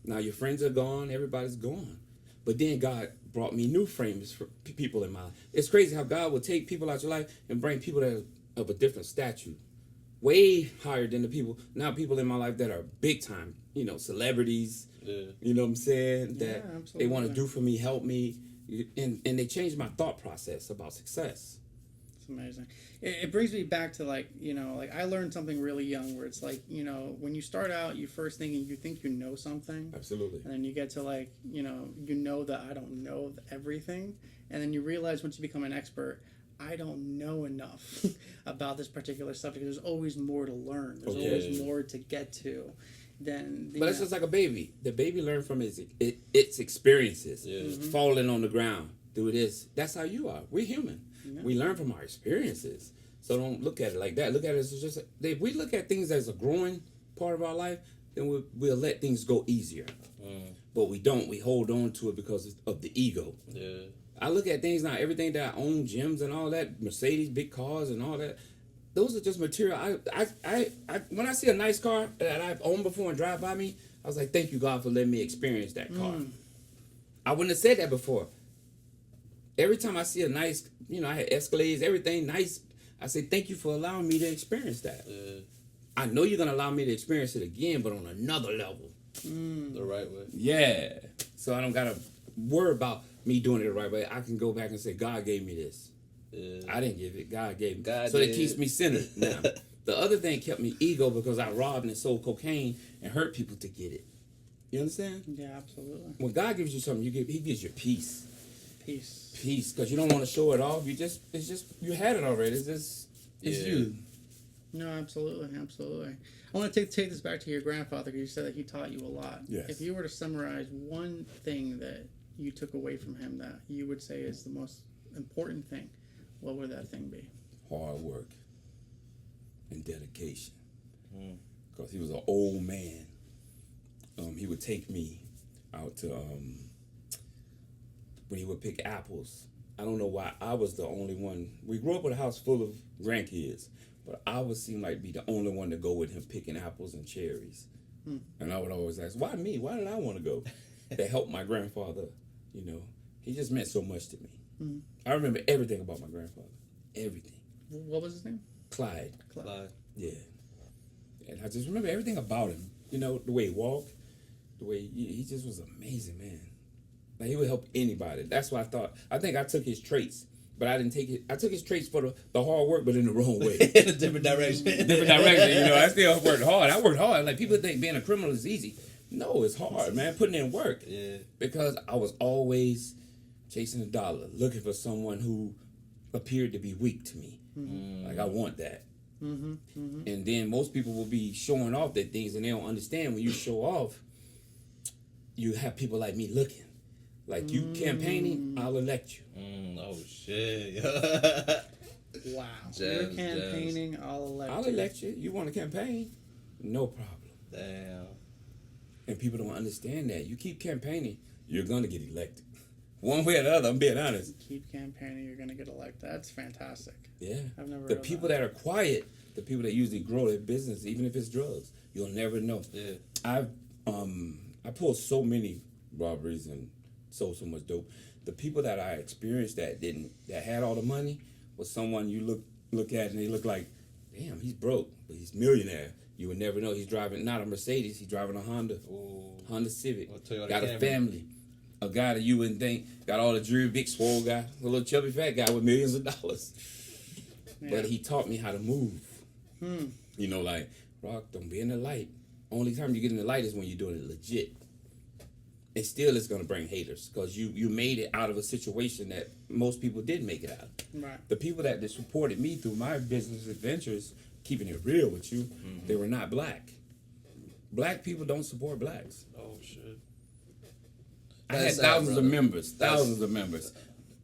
Now your friends are gone, everybody's gone. But then God brought me new frames for people in my life. It's crazy how God will take people out your life and bring people that are of a different stature. Way higher than the people, now people in my life that are big time, you know, celebrities. Yeah. You know what I'm saying? Yeah, That absolutely. they want to do for me, help me. And they changed my thought process about success. It's amazing. It brings me back to like, you know, like I learned something really young where it's like, you know, when you start out, you think you know something. Absolutely. And then you get to like, you know that I don't know everything. And then you realize once you become an expert, I don't know enough about this particular subject. There's always more to learn. There's always more to get to. But it's just like a baby. The baby learns from its experiences. Yeah. Falling on the ground, do this. That's how you are. We're human. Yeah. We learn from our experiences. So don't look at it like that. Look at it as just, if we look at things as a growing part of our life, then we'll let things go easier. But we don't. We hold on to it because of the ego. Yeah. I look at things now, everything that I own, gyms and all that, Mercedes, big cars and all that, those are just material. I when I see a nice car that I've owned before and drive by me, I was like, thank you, God, for letting me experience that car. I wouldn't have said that before. Every time I see a nice, you know, I had Escalades, everything nice, I say, thank you for allowing me to experience that. Yeah. I know you're going to allow me to experience it again, but on another level. The right way. Yeah. So I don't got to worry about me doing it the right way. I can go back and say, God gave me this. Yeah. I didn't give it. God gave me. God so did. it keeps me centered now. The other thing kept me ego because I robbed and sold cocaine and hurt people to get it. You understand? Yeah, absolutely. When God gives you something, He gives you peace. Peace. Because you don't want to show it off. You had it already. It's you. No, absolutely. I want to take this back to your grandfather because you said that he taught you a lot. Yes. If you were to summarize one thing that you took away from him that you would say is the most important thing, what would that thing be? Hard work and dedication. Because he was an old man. He would take me out to when he would pick apples. I don't know why I was the only one. We grew up with a house full of grandkids, but I would seem like be the only one to go with him picking apples and cherries. And I would always ask, why me? Why did I want to go? To help my grandfather, you know. He just meant so much to me. I remember everything about my grandfather. Everything. What was his name? Clyde. Clyde. Yeah. And I just remember everything about him. You know, the way he walked, the way he just was amazing, man. Like, he would help anybody. That's why I think I took his traits but I didn't take it. I took his traits for the hard work, but in the wrong way. In a different direction. Different direction, you know. I still worked hard. I worked hard. Like, people think being a criminal is easy. No, it's hard, man. Putting in work. Yeah. Because I was always chasing a dollar, looking for someone who appeared to be weak to me. Like, I want that. And then most people will be showing off their things, and they don't understand when you show off, you have people like me looking. Like, you campaigning, I'll elect you. Oh, shit. Wow. Gems, You're campaigning, I'll elect you. You want to campaign? No problem. Damn. And people don't understand that. You keep campaigning, you're going to get elected. One way or the other, I'm being honest. Keep campaigning, you're going to get elected. That's fantastic. Yeah. I've never The heard of people that are quiet, the people that usually grow their business, even if it's drugs, you'll never know. Yeah. I pulled so many robberies and sold so much dope. The people that I experienced that had all the money was someone you look at and they look like, damn, he's broke, but he's millionaire. You would never know. He's driving not a Mercedes, he's driving a Honda Civic. Got a family. A guy that you wouldn't think got all the jewelry, big swole guy, a little chubby fat guy with millions of dollars. Yeah. But he taught me how to move. You know, like, Rock, don't be in the light. Only time you get in the light is when you're doing it legit. And still it's gonna bring haters because you made it out of a situation that most people didn't make it out of. Right. The people that supported me through my business adventures, keeping it real with you, they were not black. Black people don't support blacks. Oh, shit. I had thousands of members.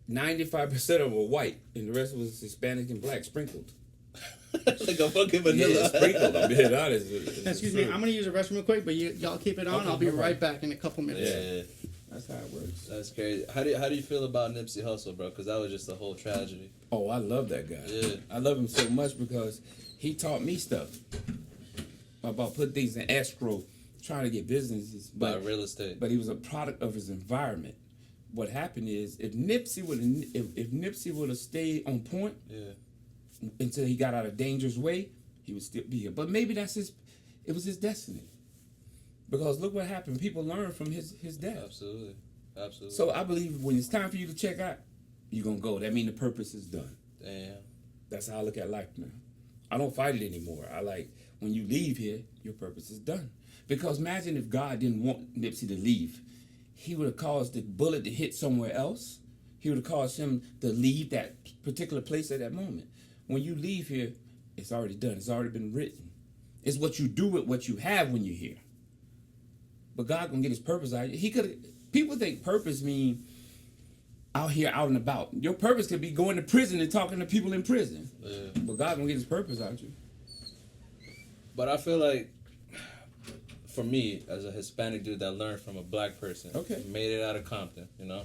95% of them were white, and the rest was Hispanic and black sprinkled. Like a fucking vanilla. Yeah, sprinkled. I'm being honest. Excuse me, I'm going to use the restroom real quick, but y'all keep it on. Okay, I'll be no problem. right back in a couple minutes. Yeah. That's how it works. That's crazy. How do you feel about Nipsey Hussle, bro? Because that was just a whole tragedy. Oh, I love that guy. Yeah. I love him so much because he taught me stuff about putting things in escrow, trying to get businesses. By real estate. But he was a product of his environment. What happened is if Nipsey would have stayed on point until he got out of danger's way, he would still be here. But maybe it was his destiny. Because look what happened. People learn from his death. Absolutely. So I believe when it's time for you to check out, you're going to go. That means the purpose is done. Damn. That's how I look at life now. I don't fight it anymore. I like, when you leave here, your purpose is done. Because imagine if God didn't want Nipsey to leave. He would have caused the bullet to hit somewhere else. He would have caused him to leave that particular place at that moment. When you leave here, it's already done. It's already been written. It's what you do with what you have when you're here. But God gonna get his purpose out. People think purpose mean out here, out and about. Your purpose could be going to prison and talking to people in prison. Yeah. But God gonna get his purpose out you. But I feel like, for me, as a Hispanic dude that learned from a black person, made it out of Compton, you know?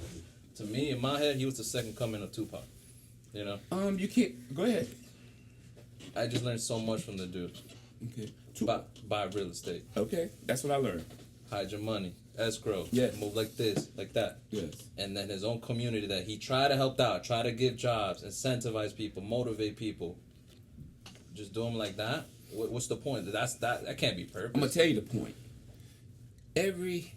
To me, in my head, he was the second coming of Tupac, you know? You can't, go ahead. I just learned so much from the dude. Okay. Buy real estate. Okay, that's what I learned. Hide your money. Escrow. Yes. Move like this, like that. Yes. And then his own community that he tried to help out, try to give jobs, incentivize people, motivate people. Just do them like that? What's the point? That can't be purpose. I'm gonna tell you the point. Every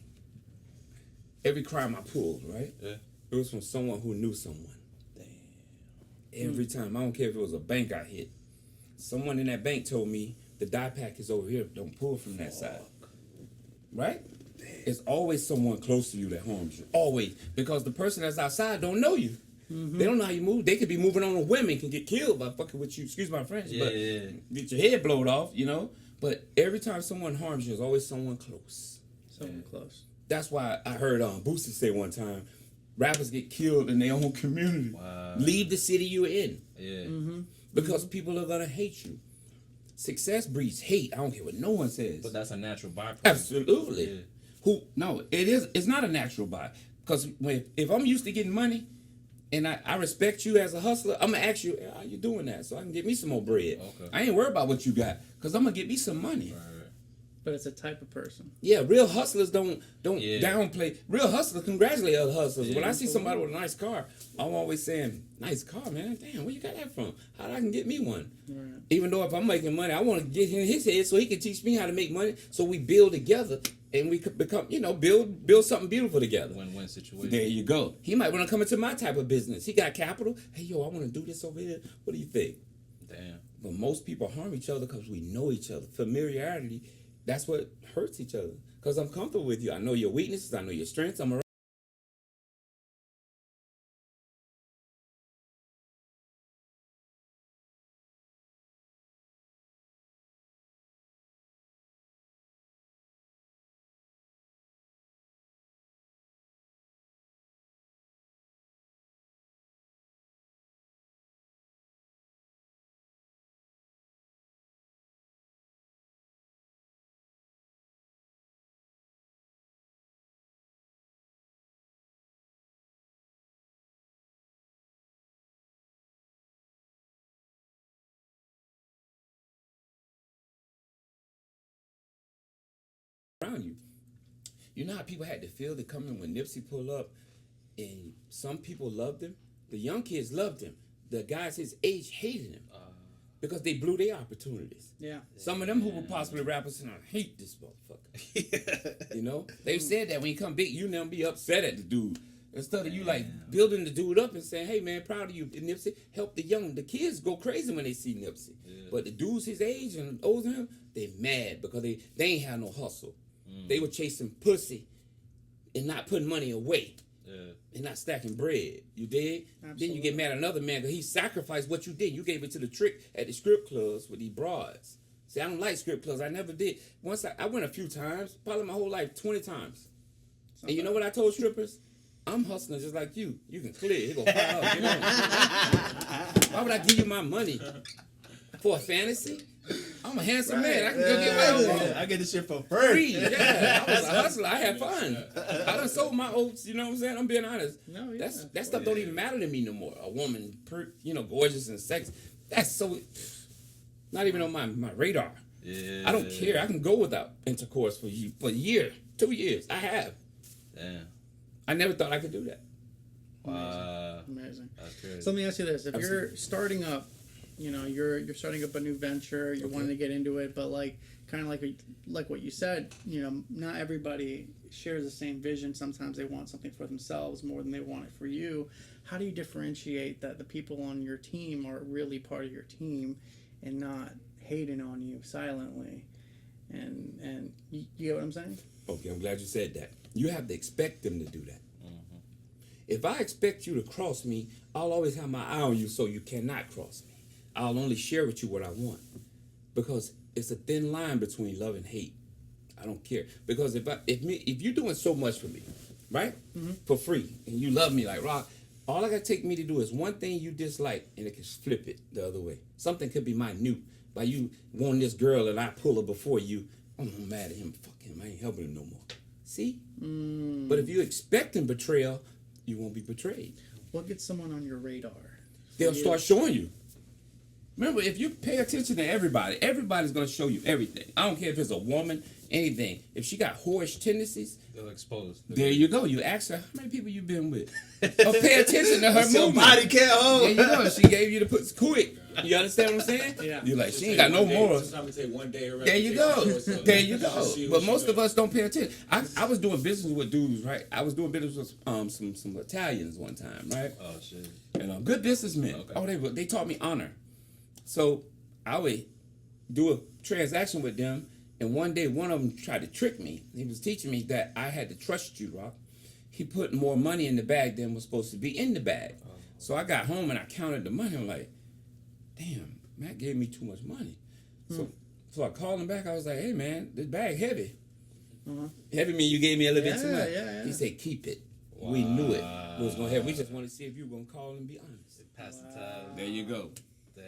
crime I pulled, right? Yeah. It was from someone who knew someone. Damn. Every time. I don't care if it was a bank I hit. Someone in that bank told me the die pack is over here. Don't pull from that side. Right? Damn. It's always someone close to you that harms you. Always. Because the person that's outside don't know you. They don't know how you move. They could be moving on a whim and can get killed by fucking with you. Excuse my French. Yeah, but get your head blowed off, you know? But every time someone harms you, there's always someone close. Someone close. That's why I heard Boosie say one time, rappers get killed in their own community. Wow. Leave the city you're in. Yeah. Because people are going to hate you. Success breeds hate. I don't care what no one says. But that's a natural byproduct. Absolutely. Yeah. No, it is. It's not a natural buy. Because if I'm used to getting money, and I respect you as a hustler, I'm going to ask you, how you doing that? So I can get me some more bread. Okay. I ain't worried about what you got, because I'm going to get me some money. Right. But it's a type of person. Yeah, real hustlers don't downplay. Real hustlers congratulate other hustlers. Yeah. When I see somebody with a nice car, I'm always saying, nice car, man. Damn, where you got that from? How I can get me one? Right. Even though if I'm making money, I want to get in his head so he can teach me how to make money, so we build together. and we could become, build something beautiful together. Win-win situation. There you go. He might want to come into my type of business. He got capital. Hey, yo, I want to do this over here. What do you think? Damn. But most people harm each other because we know each other. Familiarity, that's what hurts each other. Because I'm comfortable with you. I know your weaknesses. I know your strengths. I'm around. You. You know how people had to feel to come in when Nipsey pulled up, and some people loved him. The young kids loved him. The guys his age hated him because they blew their opportunities. Yeah. Some of them who were possibly rappers said, "I hate this motherfucker." They said that when you come big, you never be upset at the dude. Instead of you building the dude up and saying, "Hey man, proud of you, Nipsey." Help the kids go crazy when they see Nipsey. Yeah. But the dudes his age and older than him, they mad because they ain't had no hustle. They were chasing pussy and not putting money away. And not stacking bread. You dig? Absolutely. Then you get mad at another man because he sacrificed what you did. You gave it to the trick at the strip clubs with these broads. See, I don't like strip clubs. I never did. Once I went a few times, probably my whole life, 20 times. And you know what I told strippers? I'm hustling just like you. You can clear. It gonna fire up. You know? Why would I give you my money for a fantasy? I'm a handsome man. I can go get my own. I get this shit for free. Yeah, I was a hustler. I had fun. I done sold my oats. You know what I'm saying? I'm being honest. No, yeah. That stuff don't even matter to me no more. A woman, gorgeous and sexy. That's so not even on my radar. Yeah. I don't care. I can go without intercourse for a year, 2 years. I have. Damn. I never thought I could do that. Wow. Amazing. That's crazy. So let me ask you this: if you're starting up, you're starting up a new venture, you're wanting to get into it, but kind of like what you said, not everybody shares the same vision. Sometimes they want something for themselves more than they want it for you. How do you differentiate that the people on your team are really part of your team and not hating on you silently? And you get what I'm saying? Okay, I'm glad you said that. You have to expect them to do that. Mm-hmm. If I expect you to cross me, I'll always have my eye on you so you cannot cross me. I'll only share with you what I want. Because it's a thin line between love and hate. I don't care. Because if you're doing so much for me, right? Mm-hmm. For free, and you love me like rock, all I gotta take me to do is one thing you dislike, and it can flip it the other way. Something could be minute. By you wanting this girl and I pull her before you, I'm mad at him. Fuck him. I ain't helping him no more. See? But if you expecting betrayal, you won't be betrayed. What gets someone on your radar? They'll start showing you. Remember, if you pay attention to everybody, everybody's going to show you everything. I don't care if it's a woman, anything. If she got whorish tendencies, they'll expose. There you go. You ask her, how many people you been with? Or pay attention to her movement. Somebody can't hold. There you go. She gave you the puts quick. You understand what I'm saying? Yeah. You're like, she ain't got no morals. Sometimes take 1 day. There you go. There you go. But most of us don't pay attention. I was doing business with dudes, right? I was doing business with some Italians one time, right? Oh shit. And good businessmen. Okay. Oh, they taught me honor. So I would do a transaction with them, and one day one of them tried to trick me. He was teaching me that I had to trust you, Rock. He put more money in the bag than was supposed to be in the bag. So I got home and I counted the money. I'm like, damn, Matt gave me too much money. So I called him back. I was like, hey man, this bag heavy. Heavy mean you gave me a little bit too much. Yeah. He said, keep it. Wow. We knew it was gonna happen. We just wanted to see if you were gonna call and be honest. Pass the time. There you go. Damn.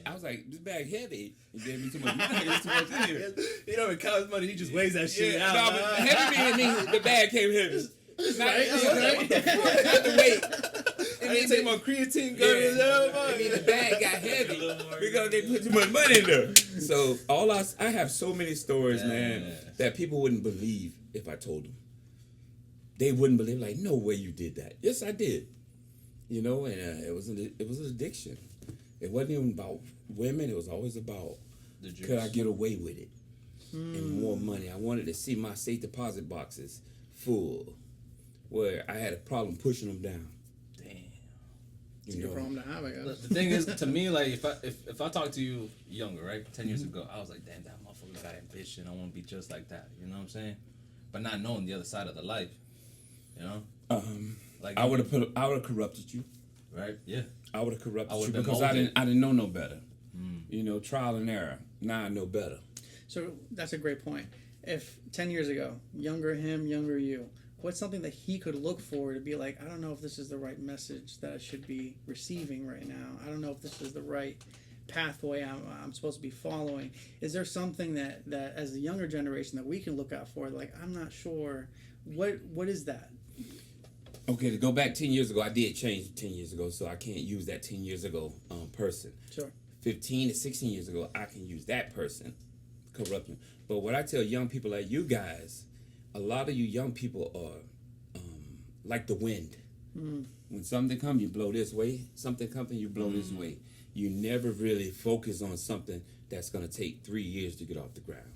I was like, this bag heavy. He gave me too much money. There's too much in here. He don't even count his money. He just weighs that shit out. No, but heavy means the bag came heavy. Not the weight. I didn't take my creatine gummies. I mean, the bag got heavy because they put too much money in there. So I have so many stories, man, that people wouldn't believe if I told them. They wouldn't believe, like, no way you did that. Yes, I did. You know, and it was an addiction. It wasn't even about women. It was always about, could I get away with it? and more money. I wanted to see my safe deposit boxes full, where I had a problem pushing them down. Damn. It's a good problem to have, I guess. The thing is, to me, like if I talk to you younger, right, 10 years ago, I was like, damn, that motherfucker got ambition. I want to be just like that. You know what I'm saying? But not knowing the other side of the life. You know? Like I would have corrupted you. Right? Yeah. I would have corrupted you would've been because I molded. didn't know no better. You know, trial and error. Now I know better. So that's a great point. If 10 years ago, younger him, younger you, what's something that he could look for to be like, I don't know if this is the right message that I should be receiving right now. I don't know if this is the right pathway I'm supposed to be following. Is there something that as the younger generation that we can look out for? Like, I'm not sure. What is that? Okay, to go back 10 years ago, I did change 10 years ago, so I can't use that 10 years ago person. Sure. 15 to 16 years ago, I can use that person, corrupting. But what I tell young people like you guys, a lot of you young people are like the wind. When something comes, you blow this way. Something comes, you blow this way. You never really focus on something that's going to take 3 years to get off the ground.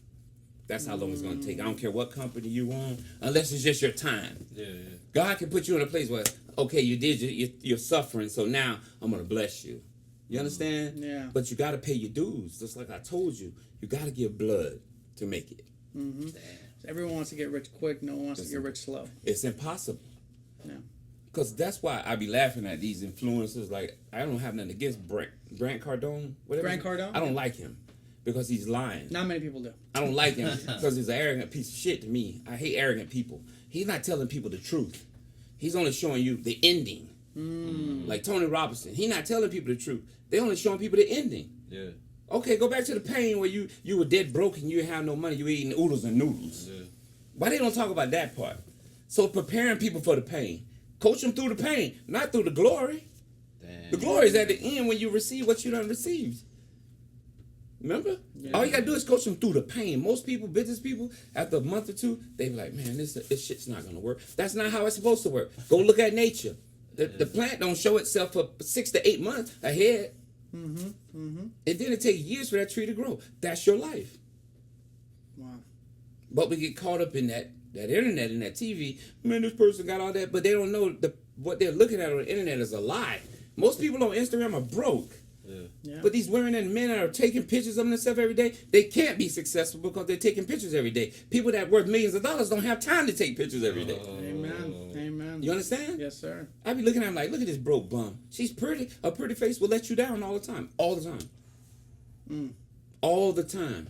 That's how long it's going to take. I don't care what company you on, unless it's just your time. Yeah. God can put you in a place where, okay, you're suffering, so now I'm going to bless you. You understand? Yeah. But you got to pay your dues. Just like I told you, you got to give blood to make it. Everyone wants to get rich quick. No one wants to get rich slow. It's impossible. Yeah. Because that's why I be laughing at these influencers. Like, I don't have nothing against Grant Cardone. Whatever. Grant Cardone? I don't like him because he's lying. Not many people do. I don't like him because he's an arrogant piece of shit to me. I hate arrogant people. He's not telling people the truth. He's only showing you the ending. Like Tony Robinson. He's not telling people the truth. They only showing people the ending. Yeah. Okay, go back to the pain where you were dead broke and you had no money. You were eating oodles and noodles. Yeah. Why they don't talk about that part? So preparing people for the pain. Coach them through the pain, not through the glory. Damn. The glory is at the end when you receive what you done received. Remember? Yeah. All you gotta do is coach them through the pain. Most people, business people, after a month or two, they be like, man, this shit's not gonna work. That's not how it's supposed to work. Go look at nature. The plant don't show itself for 6 to 8 months ahead. And then it takes years for that tree to grow. That's your life. Wow. But we get caught up in that internet and that TV. Man, this person got all that, but they don't know what they're looking at on the internet is a lie. Most people on Instagram are broke. Yeah. But these women and men that are taking pictures of themselves every day, they can't be successful because they're taking pictures every day. People that worth millions of dollars don't have time to take pictures every day. Amen. Amen. You understand? Yes, sir. I be looking at them like, look at this broke bum. She's pretty. A pretty face will let you down all the time. All the time. All the time.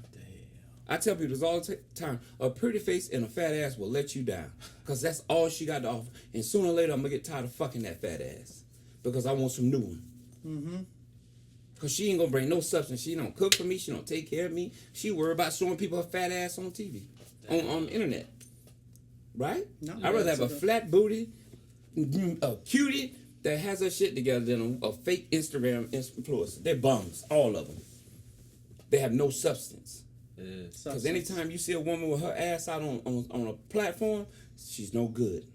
I tell people this all the time. A pretty face and a fat ass will let you down. Because that's all she got to offer. And sooner or later, I'm going to get tired of fucking that fat ass. Because I want some new one. Because she ain't going to bring no substance. She don't cook for me. She don't take care of me. She worry about showing people her fat ass on TV. On the internet. Right? No, I'd rather that's have a flat booty, a cutie that has her shit together than a fake Instagram influencer. They're bums. All of them. They have no substance. Because anytime you see a woman with her ass out on a platform, she's no good.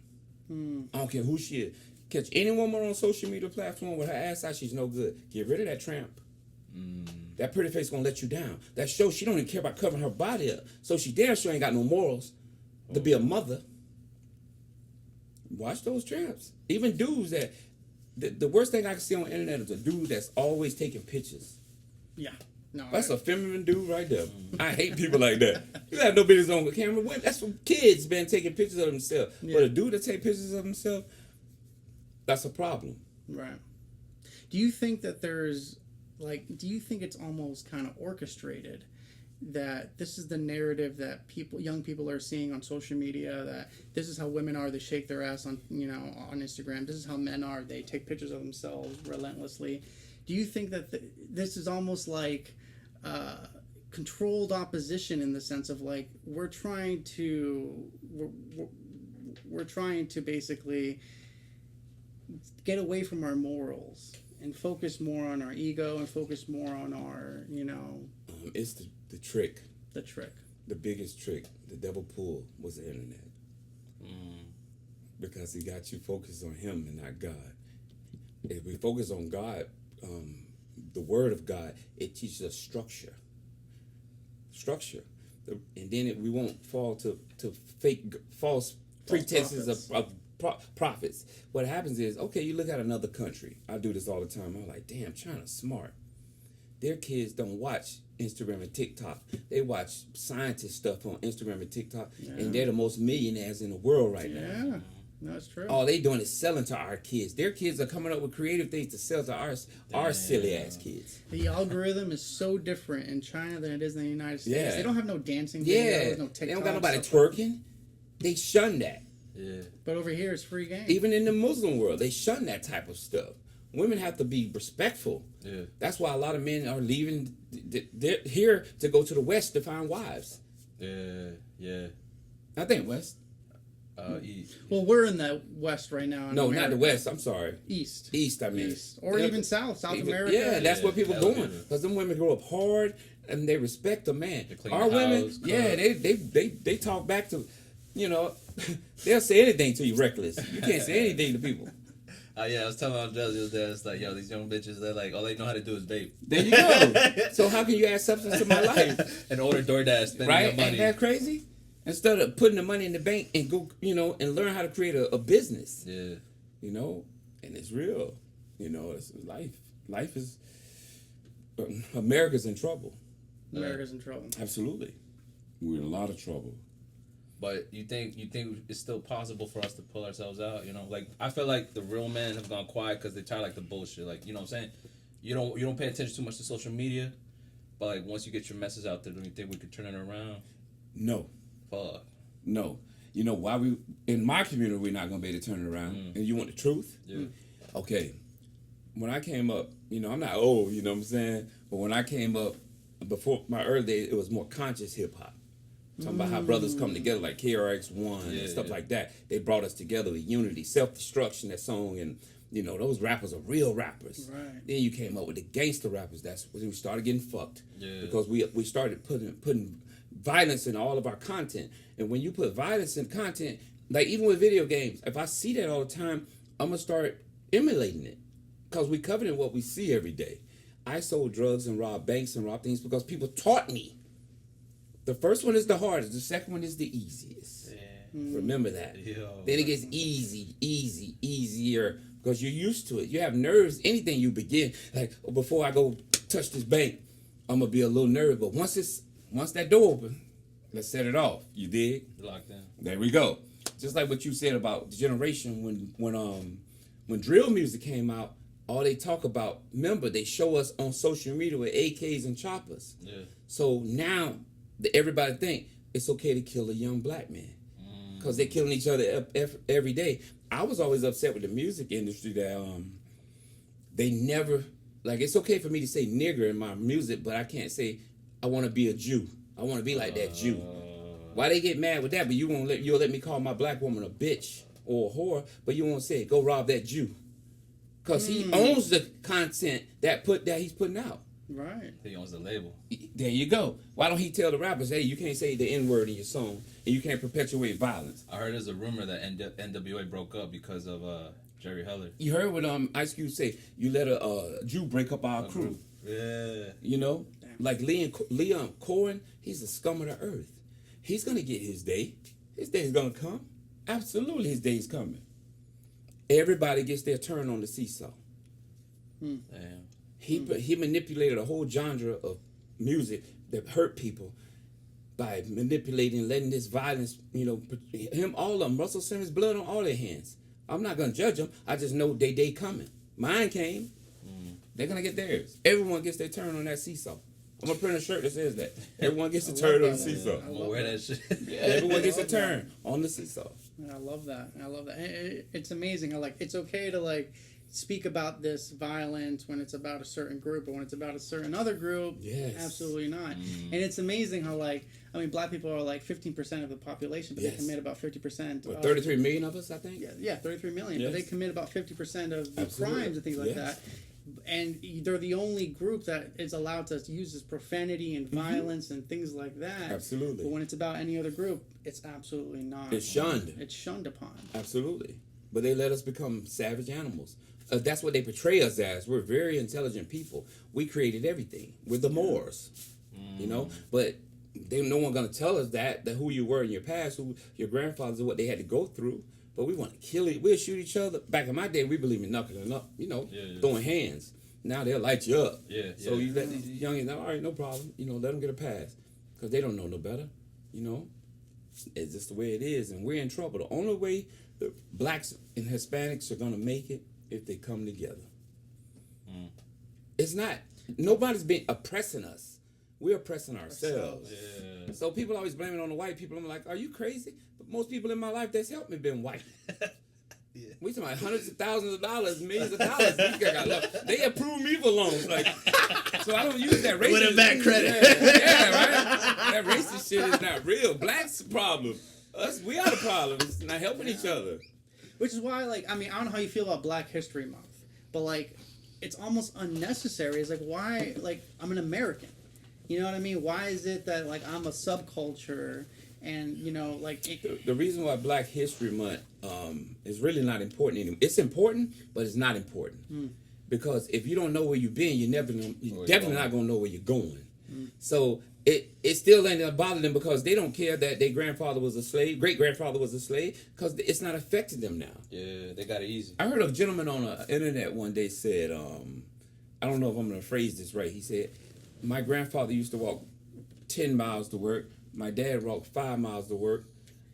I don't care who she is. Catch any woman on a social media platform with her ass out, she's no good. Get rid of that tramp. That pretty face gonna let you down. That shows she don't even care about covering her body up. So she damn sure ain't got no morals to be a mother. Watch those tramps. Even dudes that... The worst thing I can see on the internet is a dude that's always taking pictures. Yeah. No. That's a feminine dude right there. I hate people like that. You have no business on camera. That's for kids, man, taking pictures of themselves. Yeah. But a dude that take pictures of himself, that's a problem. Right. Do you think that do you think it's almost kind of orchestrated that this is the narrative that young people are seeing on social media, that this is how women are, they shake their ass on Instagram, this is how men are, they take pictures of themselves relentlessly. Do you think that this is almost like controlled opposition in the sense of like we're trying to basically get away from our morals and focus more on our ego and focus more on our It's the trick. the trick. The biggest trick the devil pulled was the internet. Because he got you focused on him and not God. If we focus on God, the word of God, it teaches us structure. and then we won't fall to fake false pretenses of profits. What happens is, okay, you look at another country. I do this all the time. I'm like, damn, China's smart. Their kids don't watch Instagram and TikTok. They watch scientist stuff on Instagram and TikTok, and they're the most millionaires in the world right now. Yeah, that's true. All they doing is selling to our kids. Their kids are coming up with creative things to sell to our silly ass kids. The algorithm is so different in China than it is in the United States. Yeah. They don't have no dancing Yeah, videos, no TikTok. they don't got nobody stuff like twerking. They shun that. Yeah. But over here, it's free game. Even in the Muslim world, they shun that type of stuff. Women have to be respectful. Yeah. That's why a lot of men are leaving. They're here to go to the West to find wives. Yeah. Yeah. I think West. Well, we're in the West right now. in No, America. not the West. I'm sorry. East. East, I mean. East. Or Yeah, even South even- America. Yeah, that's what people hell doing. yeah. Because them women grow up hard and they respect a man. They clean Our the women, house, yeah, cook. they talk back to, they'll say anything to you reckless. You can't say anything to people. Yeah, I was telling Angel the other day, it's like, yo, these young bitches, they're like, all they know how to do is vape. There you go. So how can you add substance to my life? And order DoorDash, spending Right? your money. Ain't that crazy? Instead of putting the money in the bank and go, and learn how to create a business. Yeah. And it's real. It's life. Life is, America's in trouble. America's in trouble. Absolutely. We're in a lot of trouble. But you think it's still possible for us to pull ourselves out? Like I feel like the real men have gone quiet because they tired like the bullshit. Like, you know what I'm saying? You don't pay attention too much to social media, but like once you get your message out there, do you think we could turn it around? No. Fuck. No. You know why in my community, we're not going to be able to turn it around. And you want the truth? Yeah. Okay. When I came up, I'm not old, you know what I'm saying? But when I came up, before my early days, it was more conscious hip hop. Talking about how brothers come together like KRX-One and stuff like that. They brought us together with unity, self-destruction, that song, and those rappers are real rappers. Right. Then you came up with the gangster rappers. That's when we started getting fucked. Yeah. Because we started putting violence in all of our content. And when you put violence in content, like even with video games, if I see that all the time, I'm gonna start emulating it. Because we coveting what we see every day. I sold drugs and robbed banks and robbed things because people taught me. The first one is the hardest. The second one is the easiest. Yeah. Remember that. Yo. Then it gets easier because you're used to it. You have nerves. Anything you begin, like before I go touch this bank, I'm gonna be a little nervous. But once that door open, let's set it off. You dig? Locked in. There we go. Just like what you said about the generation when drill music came out. All they talk about, remember, they show us on social media with AKs and choppers. Yeah. So now everybody think it's okay to kill a young black man because they're killing each other every day. I was always upset with the music industry that they never, like, it's okay for me to say nigger in my music, but I can't say I want to be a Jew. I want to be like that Jew. Why they get mad with that? But you'll let me call my black woman a bitch or a whore, but you won't say go rob that Jew. Because he owns the content that he's putting out. Right. He owns the label. There you go. Why don't he tell the rappers, hey, you can't say the N-word in your song and you can't perpetuate violence? I heard there's a rumor that NWA broke up because of Jerry Heller. You heard what Ice Cube say, you let a Jew break up our crew. Yeah. Like Leon Cohen, he's the scum of the earth. He's going to get his day. His day's going to come. Absolutely his day's coming. Everybody gets their turn on the seesaw. Damn. He manipulated a whole genre of music that hurt people by manipulating, letting this violence, him, all of them, Russell Simmons, blood on all their hands. I'm not going to judge them. I just know they day coming. Mine came. They're going to get theirs. Everyone gets their turn on that seesaw. I'm going to print a shirt that says that. Everyone gets a turn on the seesaw. I'm gonna wear that shit. Yeah, everyone gets a turn on the seesaw. I love that. It's amazing how it's okay to speak about this violence when it's about a certain group, but when it's about a certain other group, yes, absolutely not. And it's amazing how black people are 15% of the population, but yes, they commit about 50%. What, 33 million of us, I think. Yeah, 33 million, yes, but they commit about 50% of the absolutely crimes and things like yes, that. And they're the only group that is allowed to use this profanity and violence and things like that. Absolutely. But when it's about any other group, it's absolutely not. It's shunned. It's shunned upon. Absolutely. But they let us become savage animals. That's what they portray us as. We're very intelligent people. We created everything. We're the Moors, But no one gonna tell us that who you were in your past, who your grandfathers, what they had to go through. But we want to kill it. We'll shoot each other. Back in my day, we believe in knuckling up, throwing hands. Now they'll light you up. Yeah. So you let these youngins know, all right, no problem. Let them get a pass because they don't know no better. It's just the way it is, and we're in trouble. The only way the blacks and Hispanics are gonna make it if they come together. It's not. Nobody's been oppressing us. We're oppressing ourselves. Yeah. So people always blame it on the white people. I'm like, are you crazy? But most people in my life that's helped me been white. We talking about hundreds of thousands of dollars, millions of dollars. They approve me for loans, like. So I don't use that racist. With a bad credit. Yeah, right. That racist shit is not real. Blacks the problem. Us, we are the problem. It's not helping each other. Which is why, I don't know how you feel about Black History Month, but it's almost unnecessary. It's why, I'm an American. You know what I mean? Why is it that I'm a subculture? And the reason why Black History Month is really not important anymore. It's important, but it's not important because if you don't know where you've been, you're definitely not gonna know where you're going. So it still ain't gonna bother them because they don't care that their grandfather was a slave, great grandfather was a slave, because it's not affecting them now. Yeah, they got it easy. I heard a gentleman on the internet one day said, I don't know if I'm gonna phrase this right. He said, my grandfather used to walk 10 miles to work. My dad walked 5 miles to work.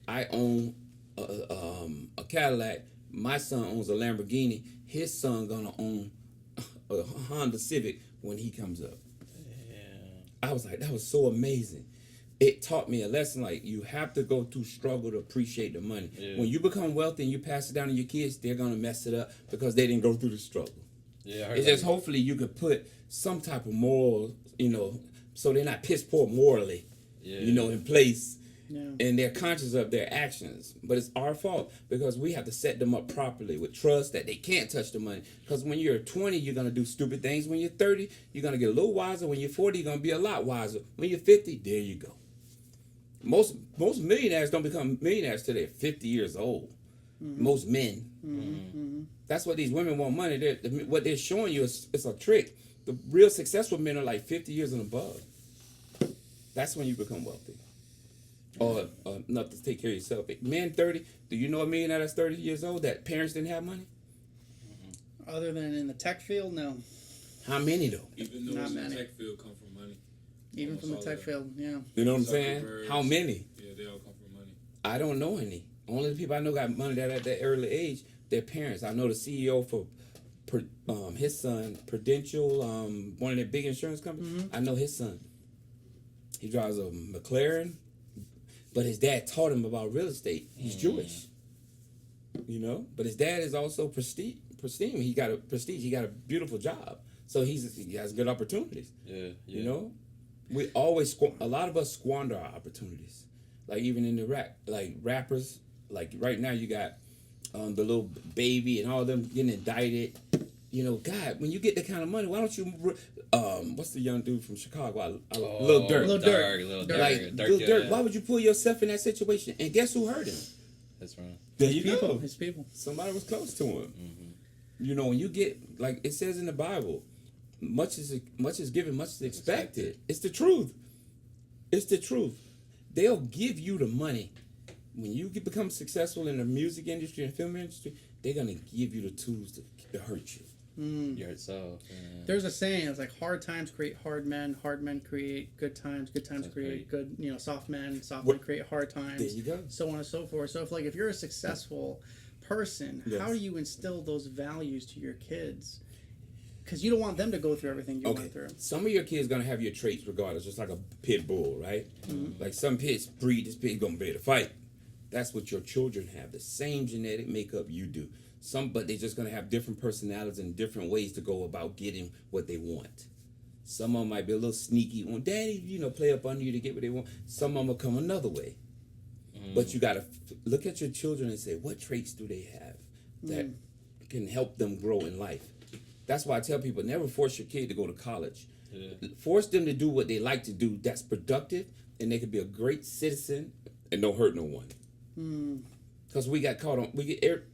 I own a Cadillac. My son owns a Lamborghini. His son gonna own a Honda Civic when he comes up. Yeah. I was like, that was so amazing. It taught me a lesson. You have to go through struggle to appreciate the money. Yeah. When you become wealthy and you pass it down to your kids, they're gonna mess it up because they didn't go through the struggle. Yeah, I heard it's just hopefully you could put some type of moral, so they're not piss poor morally. In place, and they're conscious of their actions. But it's our fault because we have to set them up properly with trust that they can't touch the money. Because when you're 20, you're going to do stupid things. When you're 30, you're going to get a little wiser. When you're 40, you're going to be a lot wiser. When you're 50, there you go. Most millionaires don't become millionaires till they're 50 years old. Most men. That's what these women want money. What they're showing you is a trick. The real successful men are 50 years and above. That's when you become wealthy. Or enough to take care of yourself. Men 30, do you know a millionaire that's 30 years old that parents didn't have money? Other than in the tech field, no. How many though? Even though it's in the tech field, come from money. Even from the tech field, yeah. You know what I'm saying? How many? Yeah, they all come from money. I don't know any. Only the people I know got money that at that early age, their parents. I know the CEO for his son, Prudential, one of their big insurance companies. I know his son. He drives a McLaren, but his dad taught him about real estate. He's Jewish, But his dad is also pristine. He got a beautiful job, so he has good opportunities. Yeah. We always a lot of us squander our opportunities. Even in the rappers. Right now you got the little baby and all them getting indicted. God, when you get that kind of money, why don't you? What's the young dude from Chicago? Lil Durk. Lil Durk. Why would you put yourself in that situation? And guess who hurt him? That's right. There you go. His people. Somebody was close to him. When you get it says in the Bible, much is given, much is expected. It's the truth. It's the truth. They'll give you the money when you become successful in the music industry and film industry. They're gonna give you the tools to hurt you. You hurt so. There's a saying, it's hard times create hard men create good times create good, soft men create hard times. There you go. So on and so forth. So if you're a successful person, how do you instill those values to your kids? Because you don't want them to go through everything you went through. Some of your kids gonna have your traits regardless, just like a pit bull, right? Some pits breed, this pit gonna be able to fight. That's what your children have, the same genetic makeup you do. But they're just gonna have different personalities and different ways to go about getting what they want. Some of them might be a little sneaky. Well, daddy, play up under you to get what they want. Some of them will come another way. But you gotta look at your children and say, what traits do they have that can help them grow in life? That's why I tell people, never force your kid to go to college. Force them to do what they like to do that's productive, and they can be a great citizen and don't hurt no one. Because we got caught on,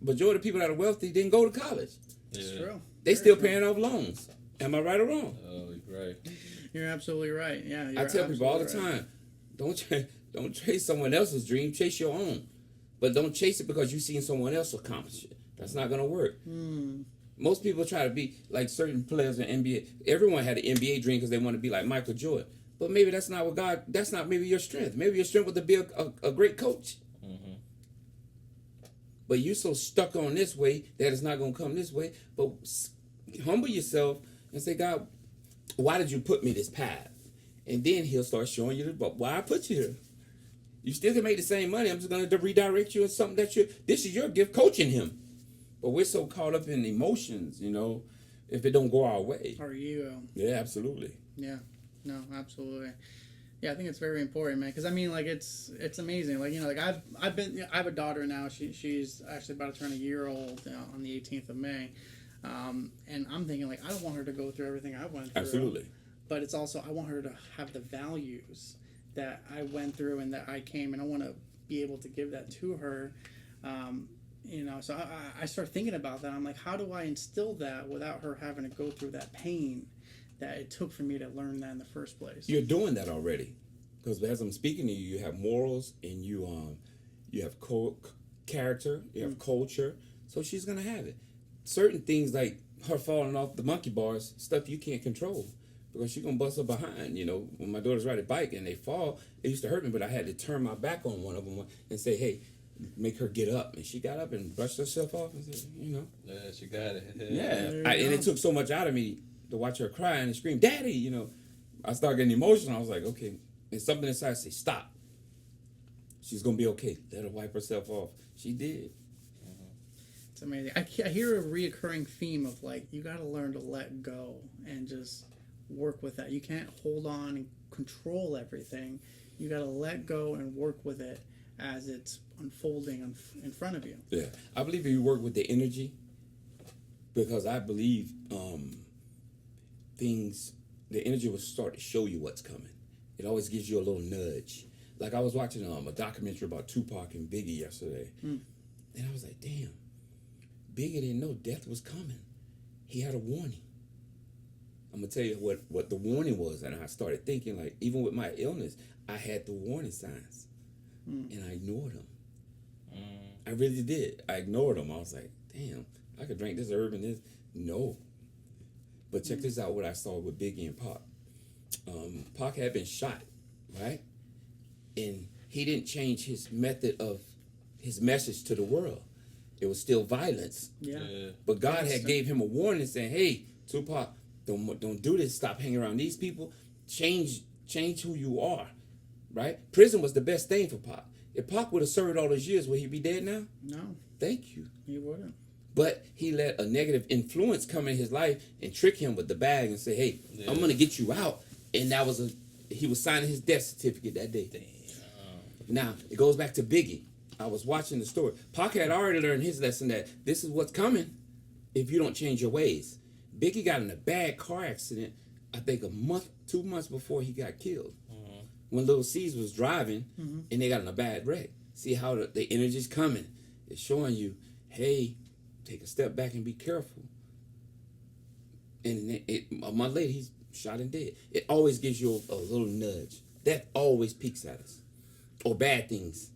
majority of people that are wealthy didn't go to college. That's true. They still paying off loans. Am I right or wrong? Oh, right. You're absolutely right. Yeah. I tell people all the time, Don't chase someone else's dream. Chase your own, but don't chase it because you've seen someone else accomplish it. That's not gonna work. Most people try to be like certain players in NBA. Everyone had an NBA dream because they want to be like Michael Jordan. But maybe that's not what God. That's not maybe your strength. Maybe your strength was to be a great coach. But you're so stuck on this way that it's not gonna come this way. But humble yourself and say, God, why did you put me this path? And then He'll start showing you why I put you here. You still can make the same money. I'm just gonna redirect you in something that this is your gift, coaching him. But we're so caught up in emotions, if it don't go our way. Or ego. Yeah, absolutely. Yeah. No, absolutely. Yeah, I think it's very important, man. Because I mean, like it's amazing. Like I have a daughter now. She's actually about to turn a year old on the 18th of May, and I'm thinking like I don't want her to go through everything I went through. Absolutely. But it's also I want her to have the values that I went through and that I came, and I want to be able to give that to her. So I start thinking about that. I'm like, how do I instill that without her having to go through that pain that it took for me to learn that in the first place? You're doing that already, because as I'm speaking to you, you have morals and you have character, you have culture. So she's gonna have it. Certain things like her falling off the monkey bars, stuff you can't control, because she's gonna bust her behind. When my daughters ride a bike and they fall, it used to hurt me, but I had to turn my back on one of them and say, hey, make her get up. And she got up and brushed herself off and said, Yeah, she got it. Yeah. And it took so much out of me to watch her cry and scream, Daddy, I started getting emotional. I was like, okay. And something inside said, stop. She's going to be okay. Let her wipe herself off. She did. It's amazing. I hear a reoccurring theme of like, you got to learn to let go and just work with that. You can't hold on and control everything. You got to let go and work with it as it's unfolding in front of you. Yeah. I believe if you work with the energy, because I believe the energy will start to show you what's coming. It always gives you a little nudge. Like I was watching a documentary about Tupac and Biggie yesterday, and I was like, damn, Biggie didn't know death was coming. He had a warning. I'm gonna tell you what the warning was, and I started thinking, like, even with my illness, I had the warning signs, and I ignored them. I really did. I ignored them. I was like, damn, I could drink this herb and this. No. But check this out, what I saw with Biggie and Pac. Pac had been shot, right? And he didn't change his method of his message to the world. It was still violence. Yeah. But God had gave him a warning saying, hey, Tupac, don't do this. Stop hanging around these people. Change who you are, right? Prison was the best thing for Pac. If Pac would have served all those years, would he be dead now? No. Thank you. He wouldn't. But he let a negative influence come in his life and trick him with the bag and say, hey, I'm going to get you out. And he was signing his death certificate that day. Damn. Now, it goes back to Biggie. I was watching the story. Pac had already learned his lesson that this is what's coming if you don't change your ways. Biggie got in a bad car accident, I think 2 months before he got killed. When Little C's was driving and they got in a bad wreck. See how the energy's coming. It's showing you, hey, take a step back and be careful. And a month later, he's shot and dead. It always gives you a little nudge. That always peeks at us. Or bad things.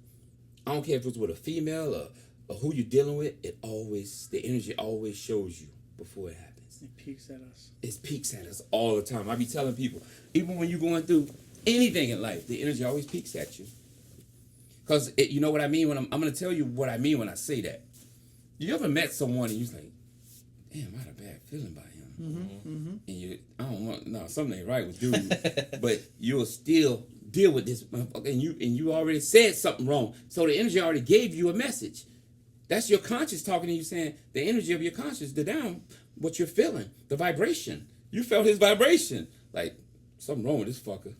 I don't care if it's with a female or who you're dealing with. The energy always shows you before it happens. It peeks at us. It peeks at us all the time. I be telling people, even when you're going through anything in life, the energy always peeks at you. Because you know what I mean when I'm going to tell you what I mean when I say that. You ever met someone and you're like, damn, I had a bad feeling about him. And something ain't right with dude. But you'll still deal with this motherfucker, and you already said something wrong. So the energy already gave you a message. That's your conscious talking to you, saying the energy of your conscious, what you're feeling, the vibration. You felt his vibration. Like, something wrong with this fucker.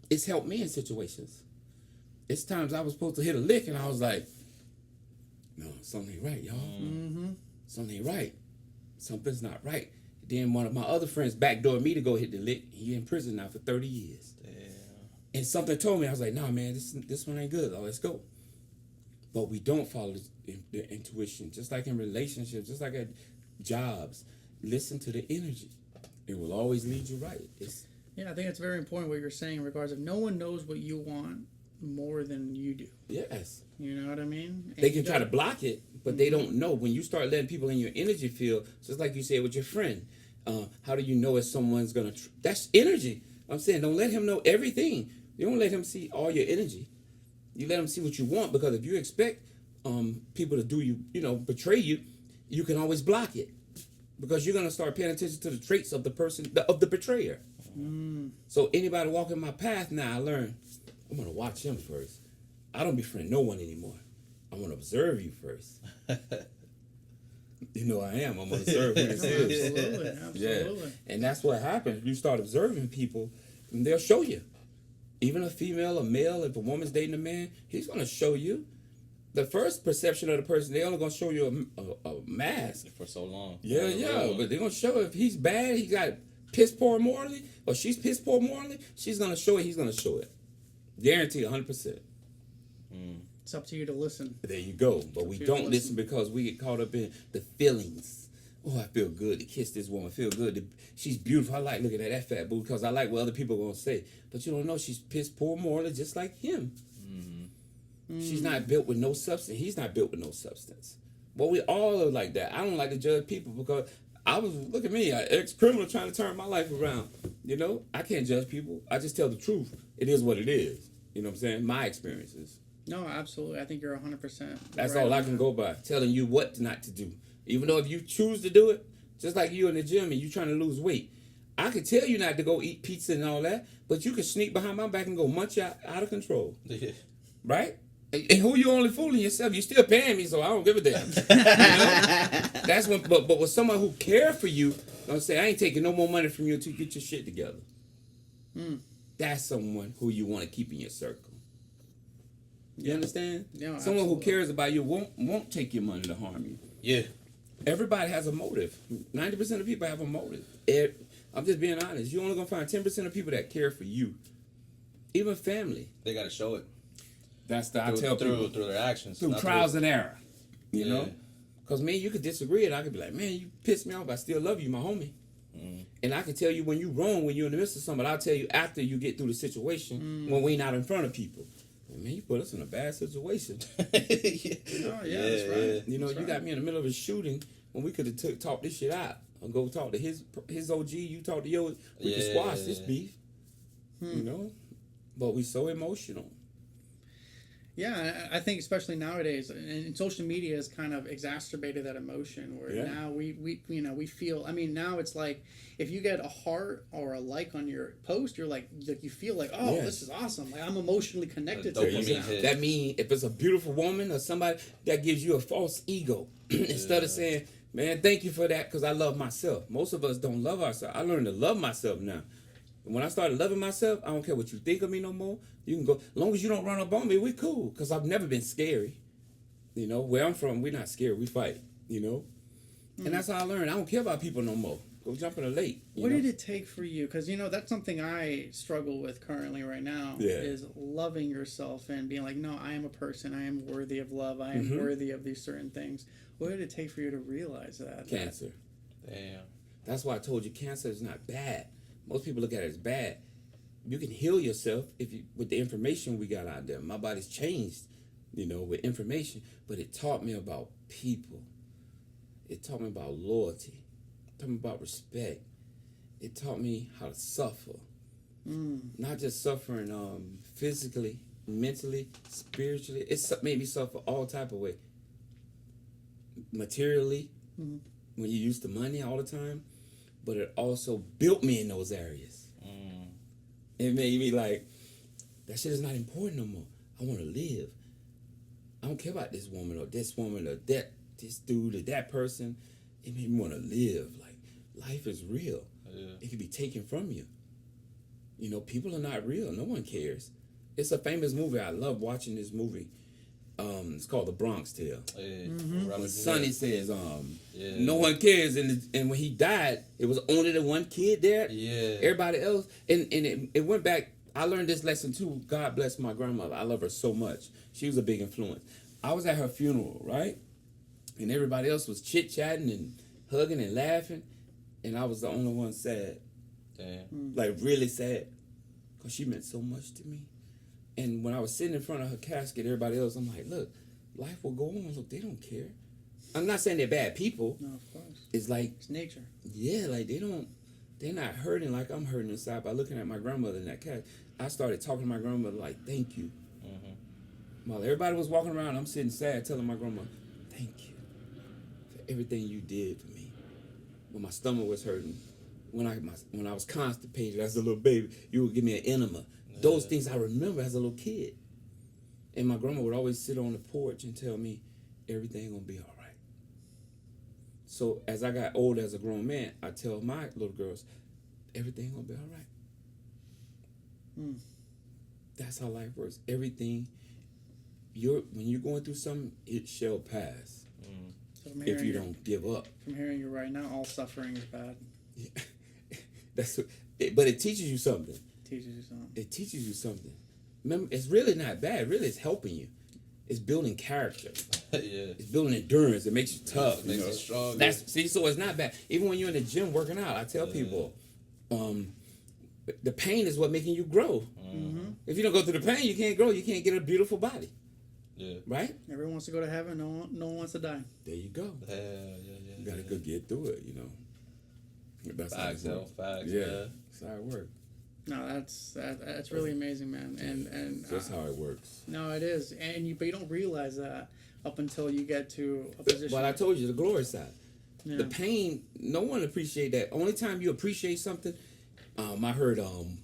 It's helped me in situations. It's times I was supposed to hit a lick and I was like, no, something ain't right, y'all. Something ain't right. Something's not right. Then one of my other friends backdoored me to go hit the lick. He in prison now for 30 years. Damn. And something told me, I was like, nah, man, this one ain't good. Let's go. But we don't follow the intuition. Just like in relationships, just like at jobs. Listen to the energy. It will always lead you right. Yeah, I think it's very important what you're saying in regards of no one knows what you want more than you do. Yes. You know what I mean? And They can you try to gotta- block it, but they don't know. When you start letting people in your energy field, just like you said with your friend, how do you know if someone's gonna? That's energy. I'm saying, don't let him know everything. You don't let him see all your energy. You let him see what you want, because if you expect people to do betray you, you can always block it, because you're gonna start paying attention to the traits of the person, of the betrayer. So anybody walking my path now, I learned I'm gonna watch him first. I don't befriend no one anymore. I want to observe you first. You know I am. I'm gonna observe who this No, is. absolutely, absolutely. Yeah, and that's what happens. You start observing people, and they'll show you. Even a female, a male, if a woman's dating a man, he's gonna show you. The first perception of the person, they only gonna show you a mask. For so long. Yeah, but they're gonna show if he's bad, he got piss poor morally, or she's piss poor morally. She's gonna show it. He's gonna show it. Guaranteed, 100%. It's up to you to listen. There you go. But we don't listen because we get caught up in the feelings. Oh, I feel good to kiss this woman. I feel good. She's beautiful. I like looking at that fat boo because I like what other people are going to say. But you don't know she's piss poor morally just like him. She's not built with no substance. He's not built with no substance. But we all are like that. I don't like to judge people because look at me, an ex-criminal trying to turn my life around. You know, I can't judge people. I just tell the truth. It is what it is. You know what I'm saying? My experiences. No, absolutely. I think you're 100%. That's right all I on can that. go by, telling you what not to do. Even though if you choose to do it, just like you in the gym and you trying to lose weight, I could tell you not to go eat pizza and all that, but you could sneak behind my back and go munch out of control. Yeah. Right? And who you only fooling yourself? You still paying me, so I don't give a damn. You know? That's when. But with someone who care for you, don't say I ain't taking no more money from you until you get your shit together. That's someone who you want to keep in your circle. You understand? Yeah, Someone who absolutely. cares about you won't take your money to harm you. Yeah. Everybody has a motive. 90% of people have a motive. I'm just being honest. You're only gonna find 10% of people that care for you. Even family. They gotta show it. That's I tell people through their actions. through not trials and error. You Yeah. know, because me, you could disagree, and I could be like, man, you pissed me off, but I still love you, my homie. And I can tell you when you're wrong, when you're in the midst of something, but I'll tell you after you get through the situation when we not in front of people. Man, you put us in a bad situation. Oh, yeah, that's right. You know, That's you right. got me in the middle of a shooting when we could have talked this shit out. Or go talk to his OG, you talk to yours. We could squash this beef. You know? But we so emotional. Yeah, I think especially nowadays, and social media has kind of exacerbated that emotion. Where now we feel. I mean, now it's like if you get a heart or a like on your post, you're like you feel like, oh, this is awesome. Like I'm emotionally connected to this dopamine now. hit. That means if it's a beautiful woman or somebody that gives you a false ego, instead of saying, man, thank you for that because I love myself. Most of us don't love ourselves. I learned to love myself now. And when I started loving myself, I don't care what you think of me no more. You can go, as long as you don't run up on me, we cool. Because I've never been scary. You know, where I'm from, we're not scared. We fight, you know. And that's how I learned. I don't care about people no more. Go jump in the lake. What did it take for you? Because that's something I struggle with currently right now. Yeah. Is loving yourself and being like, no, I am a person. I am worthy of love. I am worthy of these certain things. What did it take for you to realize that? Cancer. Damn. That's why I told you cancer is not bad. Most people look at it as bad. You can heal yourself with the information we got out there. My body's changed, with information, but it taught me about people. It taught me about loyalty. It taught me about respect. It taught me how to suffer. Not just suffering physically, mentally, spiritually. It made me suffer all type of way. Materially, when you use the money all the time, but it also built me in those areas. It made me like, that shit is not important no more. I want to live. I don't care about this woman or this dude or that person. It made me want to live. Like, life is real. Yeah. It can be taken from you. People are not real. No one cares. It's a famous movie. I love watching this movie. It's called The Bronx Tale. Yeah. When Sonny says, no one cares, and when he died, it was only the one kid there. Yeah. Everybody else, and it went back. I learned this lesson too. God bless my grandmother. I love her so much. She was a big influence. I was at her funeral, right? And everybody else was chit-chatting and hugging and laughing, and I was the only one sad. Damn. Like really sad, cause she meant so much to me. And when I was sitting in front of her casket, everybody else, I'm like, look, life will go on. Look, they don't care. I'm not saying they're bad people. No, of course. It's like, It's nature. yeah, like they're not hurting like I'm hurting inside by looking at my grandmother in that cat. I started talking to my grandmother like, thank you. While everybody was walking around, I'm sitting sad telling my grandma, thank you for everything you did for me. When my stomach was hurting, when I was constipated as a little baby, you would give me an enema. Those things I remember as a little kid. And my grandma would always sit on the porch and tell me, everything gonna be all right. So as I got older as a grown man, I tell my little girls, everything gonna be all right. That's how life works. Everything, when you're going through something, it shall pass. So from If hearing you don't give up. From hearing you right now, all suffering is bad. But it teaches you something. Teaches you something. It teaches you something. Remember, it's really not bad. Really, it's helping you. It's building character. Yeah. It's building endurance. It makes you tough. It makes you strong. So it's not bad. Even when you're in the gym working out, I tell people, the pain is what making you grow. If you don't go through the pain, you can't grow. You can't get a beautiful body. Yeah. Right? Everyone wants to go to heaven. No one wants to die. There you go. Yeah. You gotta go get through it. That's Facts, how it yo. works. Facts. Yeah, Yeah. that's how it works. No, that's really amazing, man. And That's how it works. no, it is. But you don't realize that up until you get to a position. But I told you the glory side. Yeah. The pain, no one appreciate that. Only time you appreciate something, I heard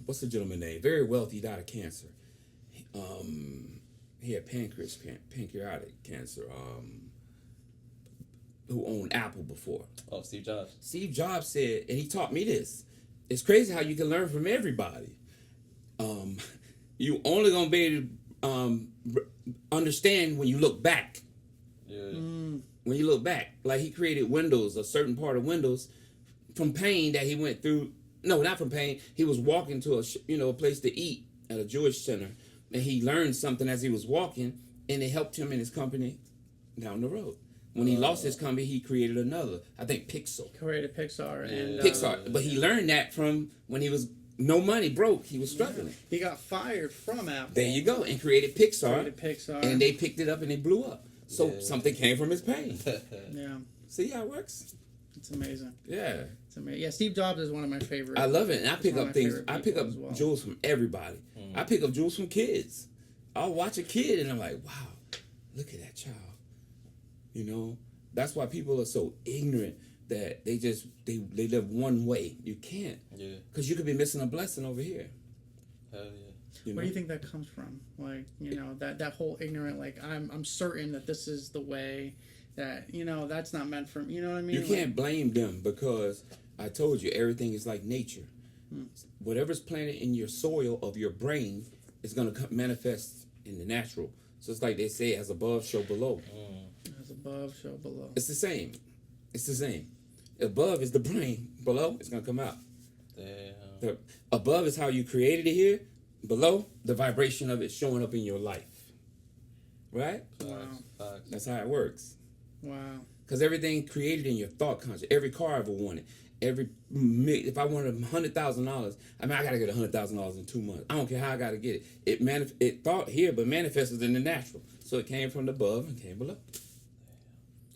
what's the gentleman name? Very wealthy, died of cancer. He had pancreatic cancer. Who owned Apple before? Oh, Steve Jobs. Steve Jobs said, and he taught me this. It's crazy how you can learn from everybody. You only gonna be able to understand when you look back. Yeah. When you look back, like he created Windows, a certain part of Windows, from pain that he went through. No, not from pain. He was walking to a place to eat at a Jewish center, and he learned something as he was walking, and it helped him in his company down the road. When he lost his company, he created another. I think Pixel. Created Pixar and Pixar, but he learned that from when he was no money, broke. He was struggling. He got fired from Apple. There you go, and created Pixar, Pixar. and they picked it up and it blew up. So something came from his pain. Yeah, See how it works? it's amazing. Yeah, It's amazing. Yeah, Steve Jobs is one of my favorite. I love it, and I pick one of up my things. favorite I pick people up as well. jewels from everybody. I pick up jewels from kids. I'll watch a kid and I'm like, wow, look at that child. That's why people are so ignorant that they live one way. You can't. Yeah. Because you could be missing a blessing over here. Hell yeah. Where do you think that comes from? Like, that whole ignorant, like, I'm certain that this is the way that, that's not meant for me. You know what I mean? You can't blame them because I told you everything is like nature. Whatever's planted in your soil of your brain is going to manifest in the natural. So it's like they say, as above, so below. As above, so below. It's the same. It's the same. Above is the brain. Below, it's going to come out. Damn. Above is how you created it here. Below, the vibration of it showing up in your life. Right? Wow. Facts. That's how it works. Wow. Because everything created in your thought conscious. Every car I ever wanted. If I wanted $100,000, I got to get $100,000 in 2 months. I don't care how I got to get it. It thought here, but manifested in the natural. So it came from the above and came below.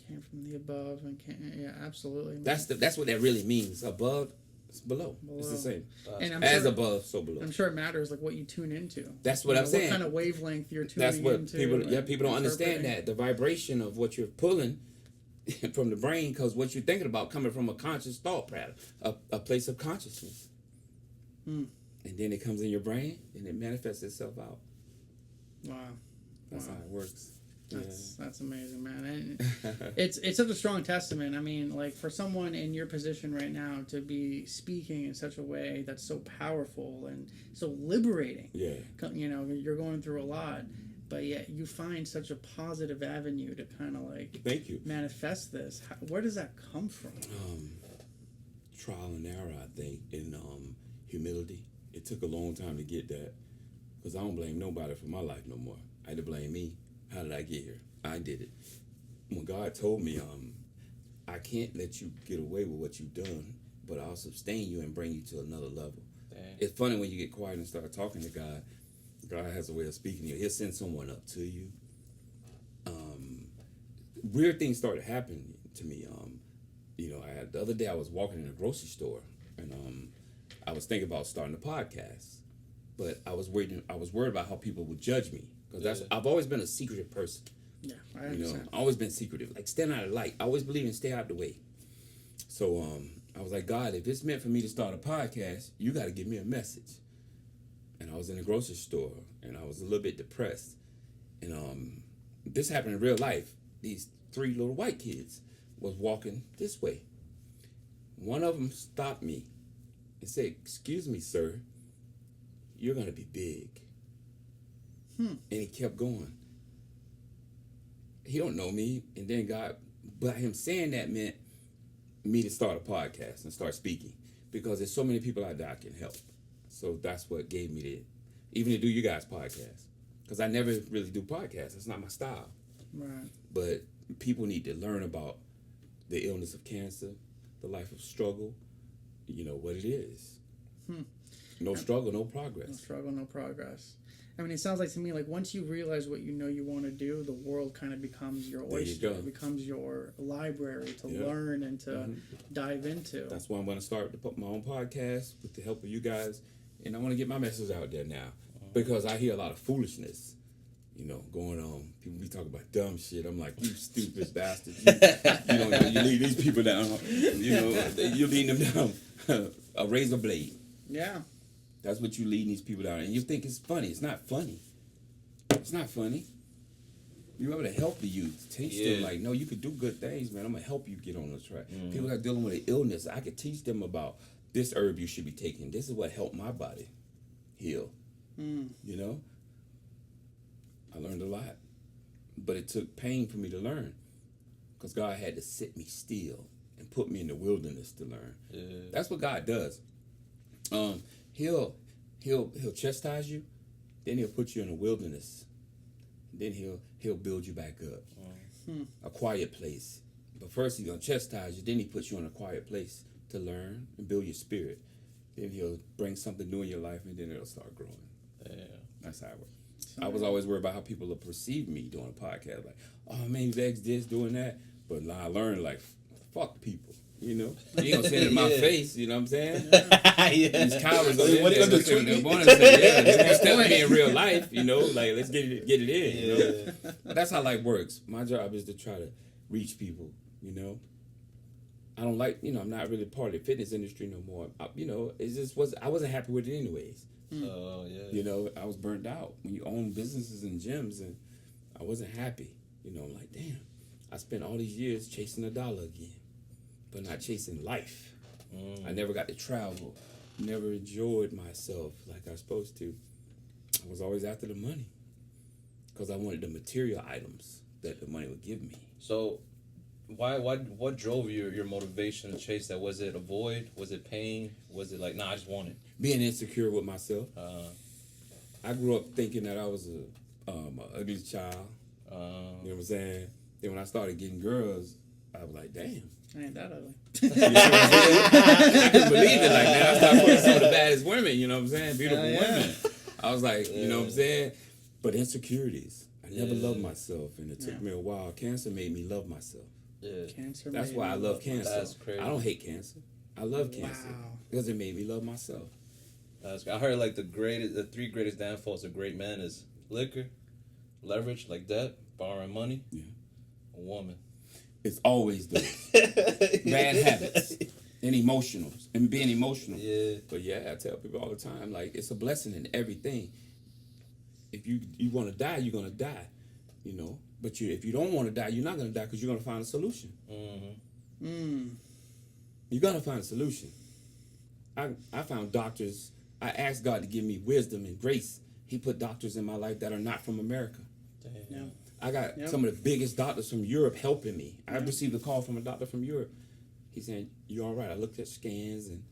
Came from the above and yeah, absolutely. That's what that really means. Above, it's below. It's the same. And I'm As sure, above, so below. I'm sure it matters like what you tune into. That's what I'm saying. What kind of wavelength you're tuning That's what into. people don't understand interpreting. that. The vibration of what you're pulling from the brain, because what you're thinking about coming from a conscious thought pattern, a place of consciousness. And then it comes in your brain and it manifests itself out. Wow. That's how it works. That's amazing, man. And it's such a strong testament. I mean, like, for someone in your position right now to be speaking in such a way that's so powerful and so liberating. Yeah. You're going through a lot, but yet you find such a positive avenue to kind of like Thank you. manifest this. Where does that come from? Trial and error, I think, and humility. It took a long time to get that, because I don't blame nobody for my life no more. I had to blame me. How did I get here? I did it. When God told me, I can't let you get away with what you've done, but I'll sustain you and bring you to another level. Dang. It's funny when you get quiet and start talking to God. God has a way of speaking to you. He'll send someone up to you. Weird things started happening to me. The other day I was walking in a grocery store, and I was thinking about starting a podcast, but I was worried about how people would judge me, because I've always been a secretive person. Yeah, I understand. Always been secretive, like stand out of the light. I always believe in stay out of the way. So I was like, God, if it's meant for me to start a podcast, you got to give me a message. And I was in the grocery store, and I was a little bit depressed. And this happened in real life. These 3 little white kids was walking this way. One of them stopped me and said, "Excuse me, sir, you're going to be big." And he kept going. He don't know me. And then God, but him saying that meant me to start a podcast and start speaking, because there's so many people out there I can help. So that's what gave me even to do you guys' podcast, because I never really do podcasts. It's not my style. Right. But people need to learn about the illness of cancer, the life of struggle, what it is. No struggle, no progress. No struggle, no progress. I mean, it sounds like to me, like once you realize what you want to do, the world kind of becomes your oyster. It becomes your library to learn and to dive into. That's why I'm going to start to put my own podcast with the help of you guys. And I want to get my message out there now, because I hear a lot of foolishness, going on. People be talking about dumb shit. I'm like, you stupid bastard. You lead these people down. You're leading them down a razor blade. Yeah. That's what you leading these people down. And you think it's funny. It's not funny. It's not funny. You're able to help the youth. Teach them, like, no, you could do good things, man. I'm going to help you get on the track. People that are dealing with an illness, I could teach them about this herb you should be taking. This is what helped my body heal. I learned a lot. But it took pain for me to learn, because God had to sit me still and put me in the wilderness to learn. That's what God does. He'll chastise you, then he'll put you in a wilderness, then he'll build you back up. A quiet place. But first he's gonna chastise you, then he puts you in a quiet place to learn and build your spirit. Then he'll bring something new in your life, and then it'll start growing. That's how it works. I was always worried about how people will perceive me doing a podcast, like, oh man, Vex this, doing that. But now I learned, like, fuck people. You ain't gonna say it in my face, you know what I'm saying? These cowards go What are you gonna do? they're gonna step me in real life, like, let's get it in, But that's how life works. My job is to try to reach people, I don't like, I'm not really part of the fitness industry no more. I wasn't happy with it anyways. I was burnt out. When you own businesses and gyms, and I wasn't happy. I'm like, damn, I spent all these years chasing $1 again, but not chasing life. I never got to travel, never enjoyed myself like I was supposed to. I was always after the money, because I wanted the material items that the money would give me. So, what drove your motivation to chase that? Was it a void? Was it pain? Was it like, nah, I just want it? Being insecure with myself. I grew up thinking that I was a ugly child. You know what I'm saying? Then when I started getting girls, I was like, damn. I ain't that ugly. I couldn't believe it. Like, man, I started putting some of the baddest women, you know what I'm saying? Beautiful women. I was like, you know what I'm saying? But insecurities. I never loved myself, and it took me a while. Cancer made me love myself. Cancer. That's why I love cancer. That's crazy. I don't hate cancer. I love cancer because it made me love myself. I heard like the 3 greatest downfalls of great men is liquor, leverage, like debt, borrowing money, a woman. It's always those bad habits and being emotional. But I tell people all the time, like, it's a blessing in everything. If you want to die, you're gonna die, But if you don't want to die, you're not gonna die, because you're gonna find a solution. You're gonna find a solution. I found doctors. I asked God to give me wisdom and grace. He put doctors in my life that are not from America. Damn. I got some of the biggest doctors from Europe helping me. I received a call from a doctor from Europe. He said, "You're all right." I looked at scans, and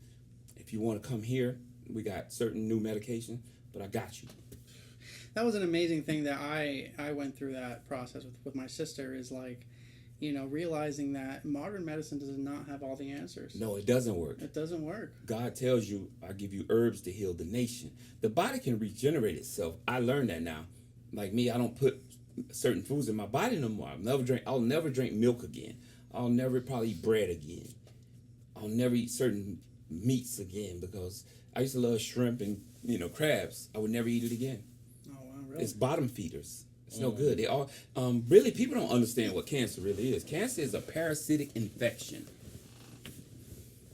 if you want to come here, we got certain new medication, but I got you. That was an amazing thing that I went through that process with my sister, is like, realizing that modern medicine does not have all the answers. No, it doesn't work. It doesn't work. God tells you, I give you herbs to heal the nation. The body can regenerate itself. I learned that now. Like me, I don't put certain foods in my body no more. I'll never drink milk again. I'll never probably eat bread again. I'll never eat certain meats again because I used to love shrimp and crabs. I would never eat it again. Oh wow, really? It's bottom feeders. It's no good. They all really people don't understand what cancer really is. Cancer is a parasitic infection,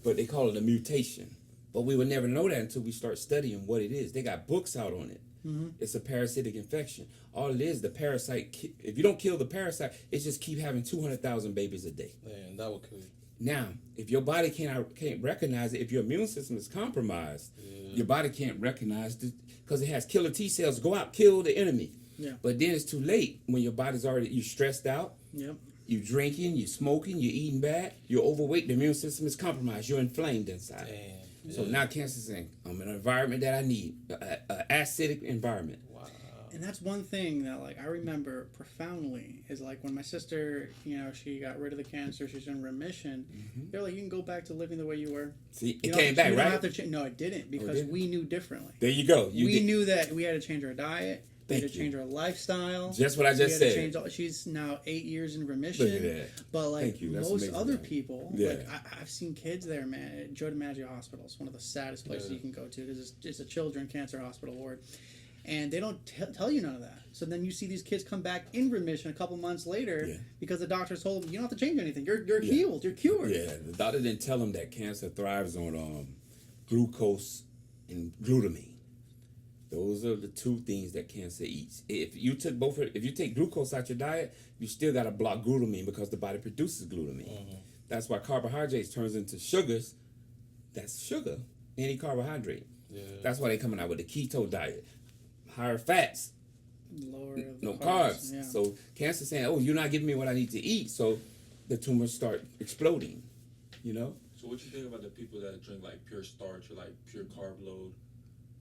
but they call it a mutation. But we would never know that until we start studying what it is. They got books out on it. It's a parasitic infection. All it is, the parasite. If you don't kill the parasite, it just keep having 200,000 babies a day. Man, that will kill you. Now, if your body can't recognize it, if your immune system is compromised, your body can't recognize it because it has killer T cells. Go out, kill the enemy. Yeah. But then it's too late when your body's you're stressed out. Yep. You're drinking, you're smoking, you're eating bad, you're overweight, the immune system is compromised, you're inflamed inside. Damn. So now cancer's saying, I'm in an environment that I need, an acidic environment. Wow. And that's one thing that I remember profoundly is when my sister, she got rid of the cancer, she's in remission. They're like, you can go back to living the way you were. See, it came back, you right? don't have to no, it didn't because didn't? we knew differently. There you go. We knew that we had to change our diet. We had Thank to you. change our lifestyle. Just what I just we had said. To change she's now 8 years in remission. Look at that. But Thank you. That's most amazing, other man. people, Yeah. I've seen kids there, man. Joe DiMaggio Hospital is one of the saddest places you can go to because it's a children cancer hospital ward. And they don't tell you none of that. So then you see these kids come back in remission a couple months later because the doctors told them, you don't have to change anything. You're healed. You're cured. Yeah, the doctor didn't tell them that cancer thrives on glucose and glutamine. Those are the two things that cancer eats. If you take glucose out your diet, you still got to block glutamine because the body produces glutamine. That's why carbohydrates turns into sugars. That's sugar, any carbohydrate. Yeah. That's why they're coming out with the keto diet. Higher fats, Lower no the carbs. Yeah. So cancer saying, oh, you're not giving me what I need to eat. So the tumors start exploding, So what you think about the people that drink pure starch or pure carb load?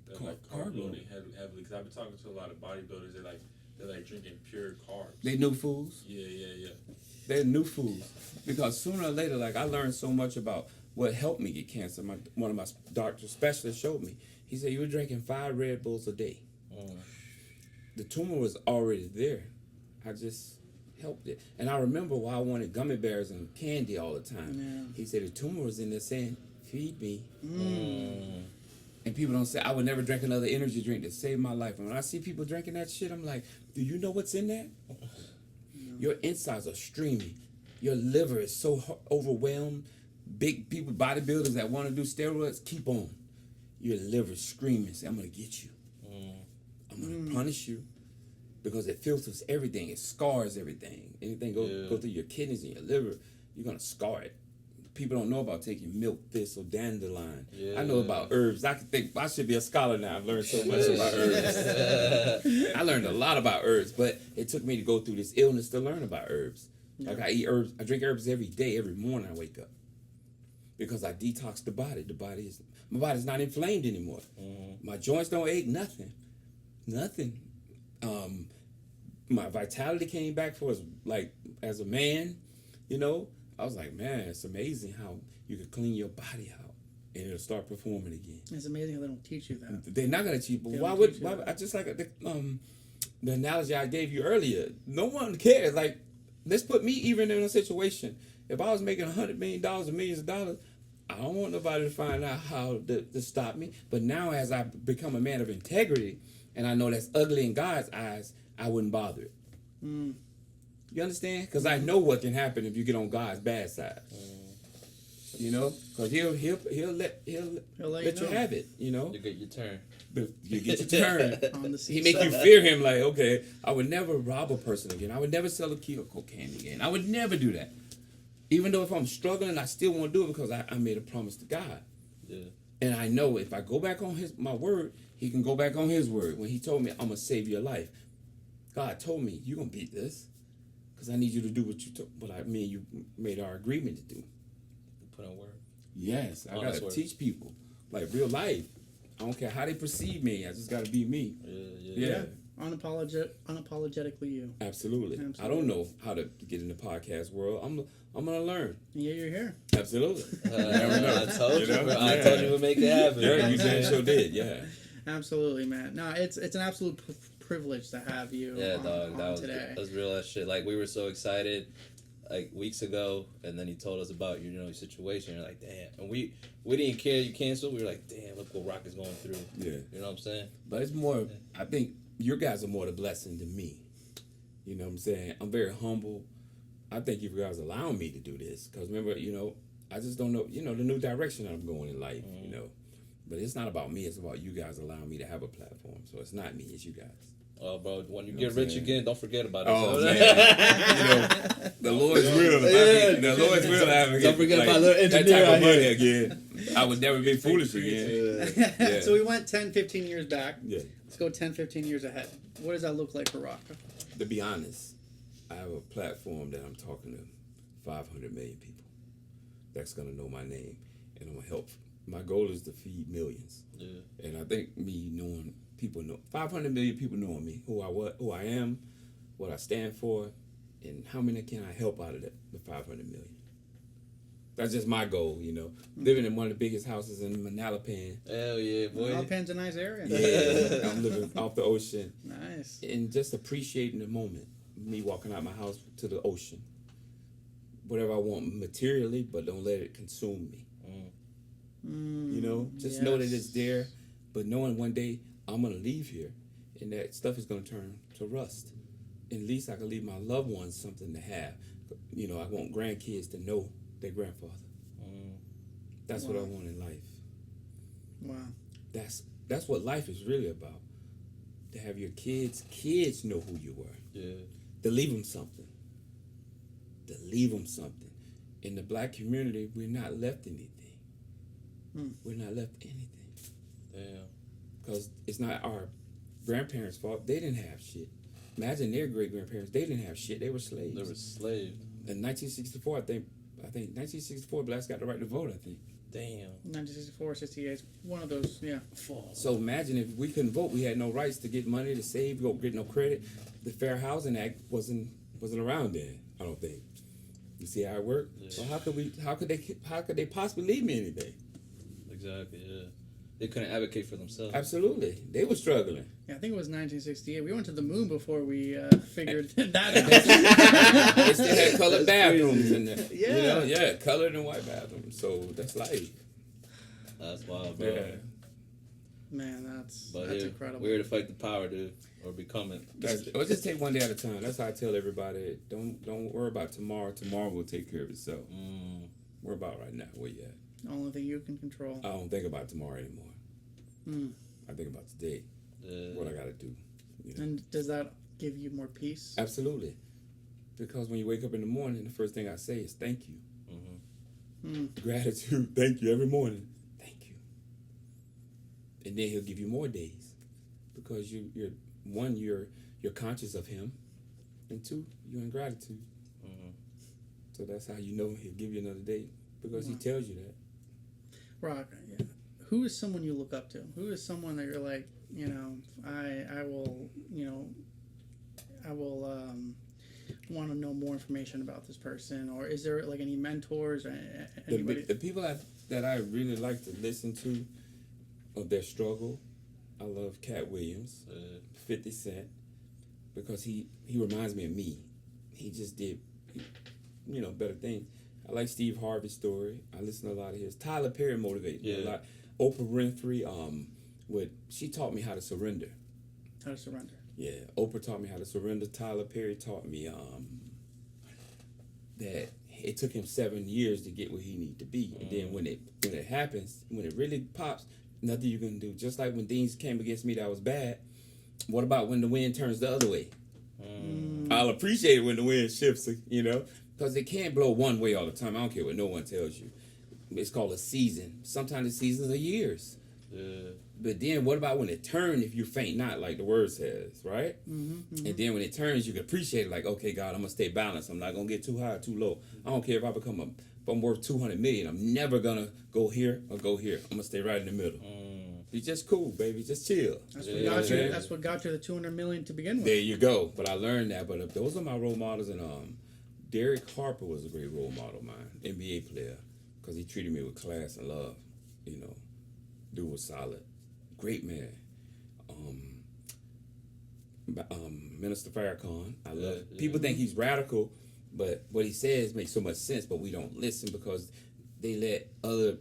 That Carb carb load. loading heavily. Because I've been talking to a lot of bodybuilders. They're drinking pure carbs. They new fools. Yeah. They're new fools. Because sooner or later, I learned so much about what helped me get cancer. One of my doctor specialists showed me. He said, you were drinking 5 Red Bulls a day. The tumor was already there. I just helped it. And I remember why I wanted gummy bears and candy all the time. Yeah. He said the tumor was in there saying, feed me. And people don't say, I would never drink another energy drink to save my life. And when I see people drinking that shit, I'm like, do you know what's in that? Your insides are streaming. Your liver is so overwhelmed. Big people, bodybuilders that want to do steroids, keep on. Your liver's screaming, say, I'm going to get you. I'm going to punish you. Because it filters everything. It scars everything. Anything go through your kidneys and your liver, you're going to scar it. People don't know about taking milk, thistle, dandelion. I know about herbs. I should be a scholar now. I've learned so much about herbs. I learned a lot about herbs, but it took me to go through this illness to learn about herbs. I eat herbs. I drink herbs every day, every morning I wake up. Because I detox the body. My body's not inflamed anymore. My joints don't ache, nothing. My vitality came back as a man, I was like, man, it's amazing how you can clean your body out and it'll start performing again. It's amazing how they don't teach you that. They're not gonna teach you, but They why don't would teach you I just like the analogy I gave you earlier? No one cares. Let's put me even in a situation. If I was making $100 million or millions of dollars, I don't want nobody to find out how to stop me. But now, as I become a man of integrity, and I know that's ugly in God's eyes, I wouldn't bother it. You understand? Because I know what can happen if you get on God's bad side. Because he'll let you have it. You get your turn. You get your turn. On the He make you fear him. Like, okay, I would never rob a person again. I would never sell a kilo of cocaine again. I would never do that. Even though if I'm struggling, I still won't do it because I made a promise to God. Yeah. And I know if I go back on my word, he can go back on his word. When he told me, I'm going to save your life. God told me, you're going to beat this. Because I need you to do what me and you made our agreement to do. Put on word. Yes, I got that's to word. teach people. Real life. I don't care how they perceive me. I just got to be me. Yeah. Yeah. Unapologetically you. Absolutely. I don't know how to get in the podcast world. I'm gonna learn. Yeah, you're here. Absolutely. I told you, know? bro. I told you we'd make it happen. Yeah, you damn sure did. Yeah. Absolutely, man. No, it's an absolute privilege to have you. Yeah, on, dog. on That today. was real as shit. Like we were so excited, like weeks ago, and then he told us about your situation. You're like, damn, and we didn't care you canceled. We were like, damn, look what Rock is going through. Yeah. You know what I'm saying? But it's more. I think your guys are more the blessing than me. You know what I'm saying? I'm very humble. I thank you for guys allowing me to do this. Because remember, I just don't know, the new direction I'm going in life, But it's not about me. It's about you guys allowing me to have a platform. So it's not me. It's you guys. Oh, bro, when you get rich again, don't forget about it. Oh, man. The Lord's will. The Lord's will. Don't forget about little that engineer type of out money here. again. I would never be foolish again. Yeah. So we went 10, 15 years back. Yeah. Let's go 10, 15 years ahead. What does that look like for Rock? To be honest, I have a platform that I'm talking to 500 million people that's going to know my name, and I'm going to help. My goal is to feed millions. Yeah. And I think me knowing people 500 million people knowing me, who I am, what I stand for, and how many can I help out of the 500 million. That's just my goal, Living in one of the biggest houses in Mantality. Hell yeah, boy. Alpen's a nice area. Yeah, I'm living off the ocean. Nice. And just appreciating the moment. Me walking out my house to the ocean. Whatever I want materially, but don't let it consume me. Just know that it's there, but knowing one day I'm going to leave here and that stuff is going to turn to rust. And at least I can leave my loved ones something to have. I want grandkids to know their grandfather. That's what I want in life. Wow. That's what life is really about. To have your kids know who you were. Yeah. To leave them something. In the black community, we're not left anything. We're not left anything. Damn. Because it's not our grandparents' fault. They didn't have shit. Imagine their great-grandparents. They didn't have shit. They were slaves. They were slaves. In 1964, I think 1964, blacks got the right to vote, I think. Damn. 1964, 68, one of those, yeah. So imagine if we couldn't vote, we had no rights to get money to save, go get no credit. The Fair Housing Act wasn't around then, I don't think. You see how it worked? Yeah. So how could they possibly leave me anything? Exactly, yeah. They couldn't advocate for themselves. Absolutely. They were struggling. Yeah, I think it was 1968. We went to the moon before we figured that out. They still had colored bathrooms in there. Yeah. Colored and white bathrooms. So that's life. That's wild, bro. Yeah. Man, that's But incredible. we're here to fight the power, dude, or become it. Let's just take one day at a time. That's how I tell everybody. Don't worry about tomorrow. Tomorrow will take care of itself. Worry about right now. Where you at? Only thing you can control. I don't think about tomorrow anymore. I think about today. What I got to do. And does that give you more peace? Absolutely. Because when you wake up in the morning, the first thing I say is thank you. Gratitude. Thank you every morning. Thank you. And then he'll give you more days. Because you're conscious of him. And two, you're in gratitude. So that's how you know he'll give you another day. Because he tells you that. Rock, yeah. Who is someone you look up to? Who is someone that you're like, I will want to know more information about this person? Or is there like any mentors or anybody? The people that I really like to listen to of their struggle, I love Cat Williams, 50 Cent, because he reminds me of me. He just did, better things. I like Steve Harvey's story. I listen to a lot of his. Tyler Perry motivates me a lot. Oprah Winfrey, she taught me how to surrender. How to surrender. Yeah, Oprah taught me how to surrender. Tyler Perry taught me that it took him 7 years to get where he needed to be. And then when it happens, when it really pops, nothing you can do. Just like when things came against me that was bad, what about when the wind turns the other way? I'll appreciate it when the wind shifts, because it can't blow one way all the time. I don't care what no one tells you. It's called a season. Sometimes the seasons are years. Yeah. But then what about when it turns if you faint not, like the word says, right? And then when it turns, you can appreciate it like, okay, God, I'm going to stay balanced. I'm not going to get too high or too low. I don't care if I'm worth $200 million. I'm never going to go here or go here. I'm going to stay right in the middle. He's just cool, baby. Just chill. That's what Yeah, got you. yeah. That's what got you the 200 million to begin with. There you go. But I learned that. But those are my role models, and Derek Harper was a great role model of mine, NBA player, because he treated me with class and love. You know, dude was solid, great man. Minister Farrakhan, I love. People think he's radical, but what he says makes so much sense. But we don't listen because they let other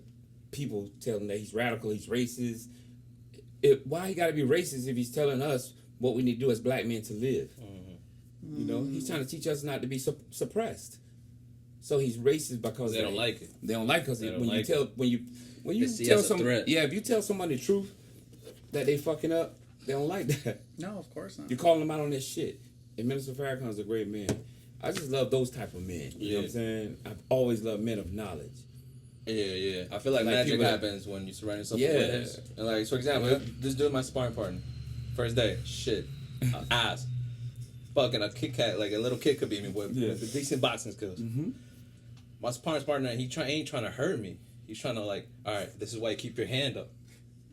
people tell him that he's radical, he's racist. Why he got to be racist if he's telling us what we need to do as black men to live? You know, he's trying to teach us not to be suppressed. So he's racist because They don't like it. They don't like because They don't when like you see tell us a someone, threat. yeah, if you tell someone the truth that they fucking up, they don't like that. No, of course not. You calling them out on this shit. And Minister Farrakhan's a great man. I just love those type of men. You know what I'm saying? I've always loved men of knowledge. Yeah. I feel like Like magic people that- happens when you surround yourself Yeah. with winners. And like, for example, this dude my sparring partner. First day, shit, ass, fucking a Kit Kat, like a little kid could beat me with decent boxing skills. My sparring partner, he ain't trying to hurt me. He's trying to like, all right, this is why you keep your hand up.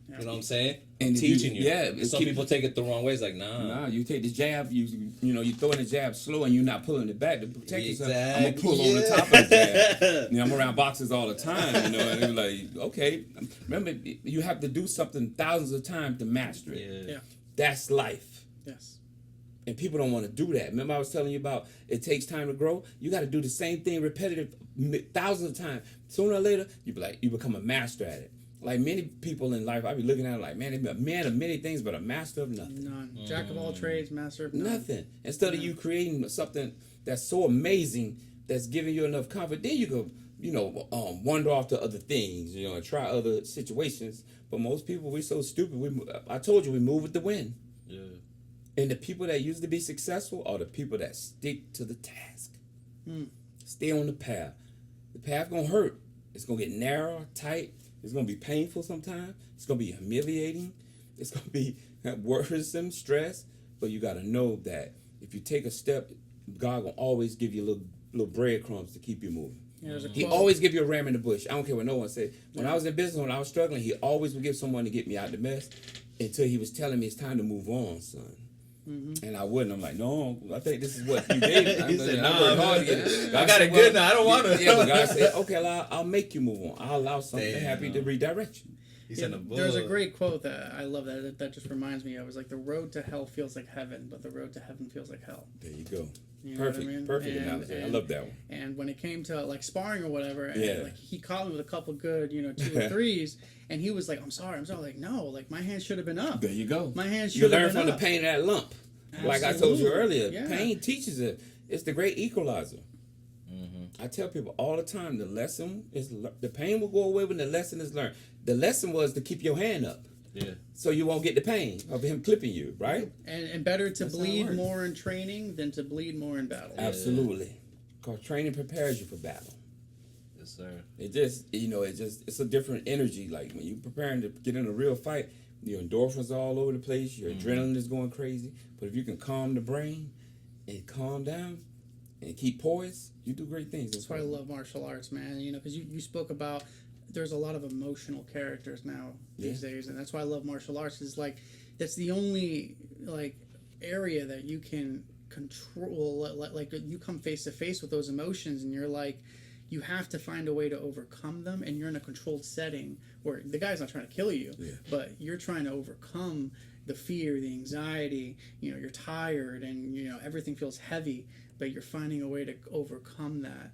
You know what I'm saying? And Teaching you. yeah, And some people take it the wrong way. It's like, nah. You take the jab, you throw in the jab slow and you're not pulling it back to protect yourself. I'm gonna Exactly, pull on the top of the jab. You know, I'm around boxers all the time, and they're like, okay. Remember, you have to do something thousands of times to master it. Yeah. That's life. Yes. And people don't want to do that. Remember I was telling you about it takes time to grow? You got to do the same thing repetitive thousands of times. Sooner or later, you become a master at it. Like many people in life, I be looking at it like, man, they're a man of many things, but a master of nothing. None. Jack of all trades, master of none. Nothing. Instead of you creating something that's so amazing, that's giving you enough confidence, then you go, wander off to other things, and try other situations. But most people, we're so stupid. I told you, we move with the wind. Yeah. And the people that used to be successful are the people that stick to the task. Stay on the path. The path gonna hurt. It's gonna get narrow, tight. It's gonna be painful sometimes. It's gonna be humiliating. It's gonna be worrisome, stress. But you gotta know that if you take a step, God gonna always give you little breadcrumbs to keep you moving. Yeah, there's a He quote. always give you a ram in the bush. I don't care what no one say. When I was in business, when I was struggling, he always would give someone to get me out the mess until he was telling me it's time to move on, son. And I wouldn't. I'm like, no, I think this is what you gave me. He said, I nah, worked hard to man. get it. I got it good now. I don't want to. Yeah, but God said, okay, I'll make you move on. I'll allow something to happen to redirect you. He said, There's a great quote that I love that just reminds me of. It was like, the road to hell feels like heaven, but the road to heaven feels like hell. There you go. You know Perfect. what I mean? Perfect And- analogy. I and- love that one. And when it came to like sparring or whatever, and Yeah. like he caught me with a couple good, 2 or 3s, and he was like, I'm sorry. Like, no, like my hand should have been up. There you go. My hand You should have learn been from up. the pain of that lump. Like I told you Absolutely. earlier, Yeah. pain teaches it. It's the great equalizer. I tell people all the time, the pain will go away when the lesson is learned. The lesson was to keep your hand up. Yeah. So you won't get the pain of him clipping you, right? And better to That's how it bleed works. more in training than to bleed more in battle. Absolutely. Because training prepares you for battle. Yes, sir. It's a different energy. Like when you're preparing to get in a real fight, your endorphins are all over the place, your adrenaline is going crazy. But if you can calm the brain and calm down and keep poised, you do great things. That's why I love martial arts, man. Because you spoke about there's a lot of emotional characters now these days, and that's why I love martial arts. Is like that's the only area that you can control. Like you come face to face with those emotions, and you're like, you have to find a way to overcome them, and you're in a controlled setting where the guy's not trying to kill you, but you're trying to overcome the fear, the anxiety. You're tired, and everything feels heavy, but you're finding a way to overcome that.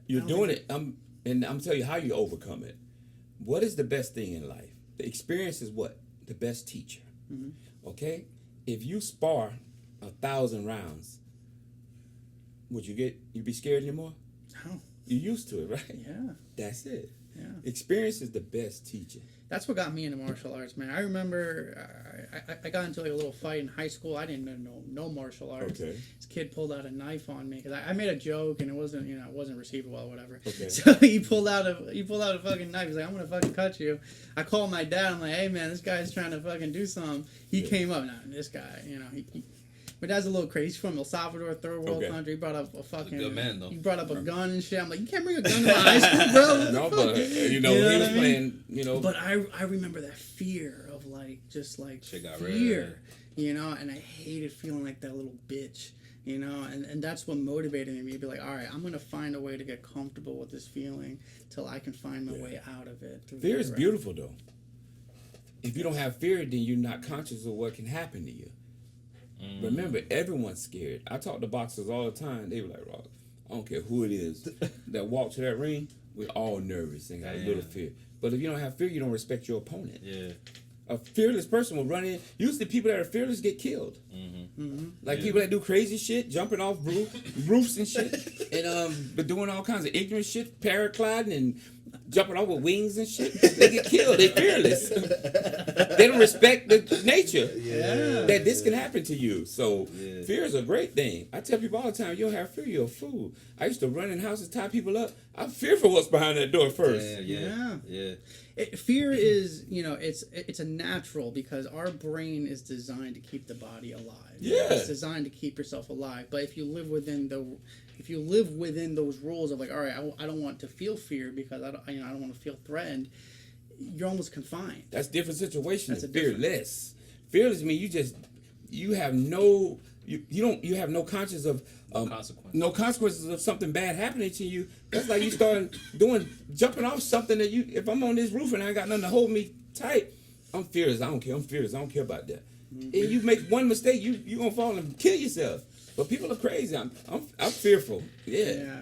You're doing it. And I'm telling you how you overcome it. What is the best thing in life? The experience is what? The best teacher. Okay? If you spar 1,000 rounds, would you be scared anymore? No. You're used to it, right? Yeah. That's it. Yeah. Experience is the best teacher. That's what got me into martial arts, man. I remember I got into a little fight in high school. I didn't know no martial arts. Okay. This kid pulled out a knife on me because I made a joke and it wasn't received well, whatever. Okay. So he pulled out a fucking knife. He's like, I'm gonna fucking cut you. I called my dad. I'm like, hey man, this guy's trying to fucking do something. He came up. Now this guy, my dad's a little crazy. He's from El Salvador, third world Okay. country. He brought up a fucking good man, though. He brought up a gun and shit. I'm like, you can't bring a gun to my high school, bro. What the No, fuck? but you know, You know he what was I mean? playing. You know, But I remember that fear of like just like Shit got fear, you know, and I hated feeling like that little bitch, you know, and that's what motivated me to be like, all right, I'm gonna find a way to get comfortable with this feeling till I can find my way out of it. through fear is right? beautiful though. If you don't have fear, then you're not conscious of what can happen to you. Remember, everyone's scared. I talk to boxers all the time. They be like, Rob, I don't care who it is that walk to that ring, we're all nervous and got a little fear. But if you don't have fear, you don't respect your opponent. Yeah. A fearless person will run in. Usually people that are fearless get killed. Like people that do crazy shit, jumping off roofs and shit, and but doing all kinds of ignorant shit, paragliding and jumping off with wings and shit. They get killed. They fearless. They don't respect the nature that this can happen to you. So fear is a great thing. I tell people all the time, you don't have fear, you're a fool. I used to run in houses, tie people up. I'm fearful what's behind that door first. Yeah. Fear is, you know, it's a natural because our brain is designed to keep the body alive. Yeah. It's designed to keep yourself alive. But if you live within those rules of like, all right, I don't want to feel fear because I don't want to feel threatened, you're almost confined. That's different situation. That's That's a different- fearless. Fearless means you have no conscience of Consequence. no consequences of something bad happening to you. That's like you start jumping off something that if I'm on this roof and I ain't got nothing to hold me tight, I'm fearless. I don't care. I'm fearless. I don't care about that. And you make one mistake, you gonna fall and kill yourself. But people are crazy. I'm fearful. Yeah.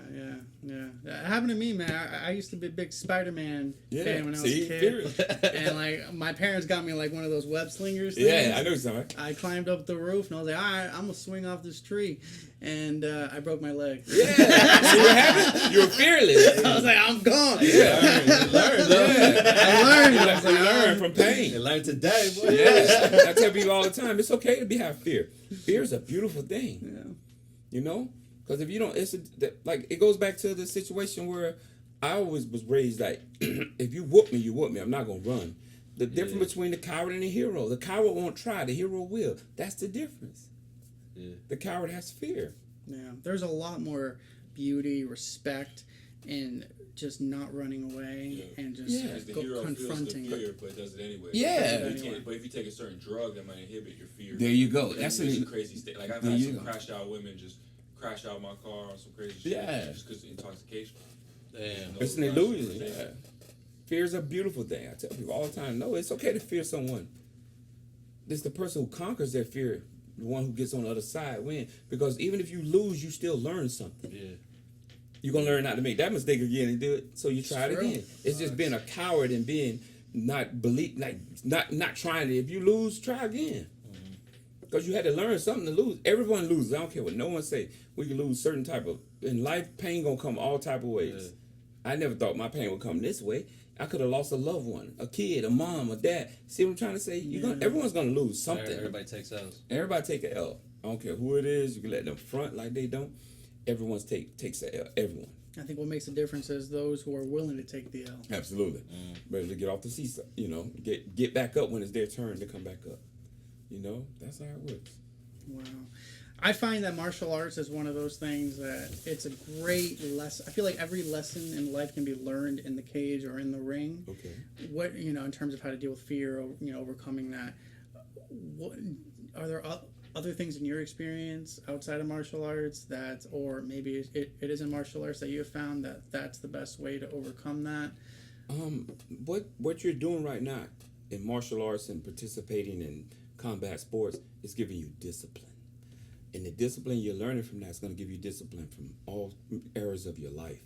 That happened to me, man. I used to be a big Spider-Man fan when I was See? a kid. Fearless. And like my parents got me like one of those web slingers things. Yeah, I know something. I climbed up the roof and I was like, all right, I'm gonna swing off this tree, and I broke my leg. Yeah. See what happened? You're fearless. I was like, I'm gone. Yeah. I learned. I was like, You learn from pain. You learn to die, boy. Yeah. I tell people all the time, it's okay to have fear. Fear is a beautiful thing. Yeah. You know? Because if you don't, it goes back to the situation where I always was raised like, if you whoop me, you whoop me. I'm not going to run. The difference between the coward and the hero. The coward won't try. The hero will. That's the difference. Yeah. The coward has fear. Yeah. There's a lot more beauty, respect, in just not running away and just Yeah. Because the hero feels the confronting fear, it. but does it anyway. Yeah. But if you take a certain drug that might inhibit your fear, There you go. then That's it's a a crazy state. Like I've there had you some go. crashed out women just crash out my car on some crazy shit Yeah. just because of intoxication. Damn. It's an illusion. Yeah. Fear is a beautiful thing. I tell people all the time, no, it's okay to fear someone. It's the person who conquers their fear, the one who gets on the other side win. Because even if you lose, you still learn something. Yeah. You're going to learn not to make that mistake again and do it. So you try it True. again. It's just being a coward and being not trying to. If you lose, try again. Because you had to learn something to lose. Everyone loses. I don't care what no one say. We can lose certain type of, in life, pain going to come all type of ways. I never thought my pain would come this way. I could have lost a loved one, a kid, a mom, a dad. See what I'm trying to say? Everyone's going to lose something. Everybody takes L's. Everybody take an L. I don't care who it is. You can let them front like they don't. Everyone takes an L. Everyone. I think what makes a difference is those who are willing to take the L. Absolutely. Ready to get off the seesaw. You know, get back up when it's their turn to come back up. You know, that's how it works. Wow. I find that martial arts is one of those things that it's a great lesson. I feel like every lesson in life can be learned in the cage or in the ring. Okay. What, you know, in terms of how to deal with fear, overcoming that. What are there other things in your experience outside of martial arts that, or maybe it is in martial arts that you have found that that's the best way to overcome that? What you're doing right now in martial arts and participating in combat sports is giving you discipline. And the discipline you're learning from that is going to give you discipline from all areas of your life.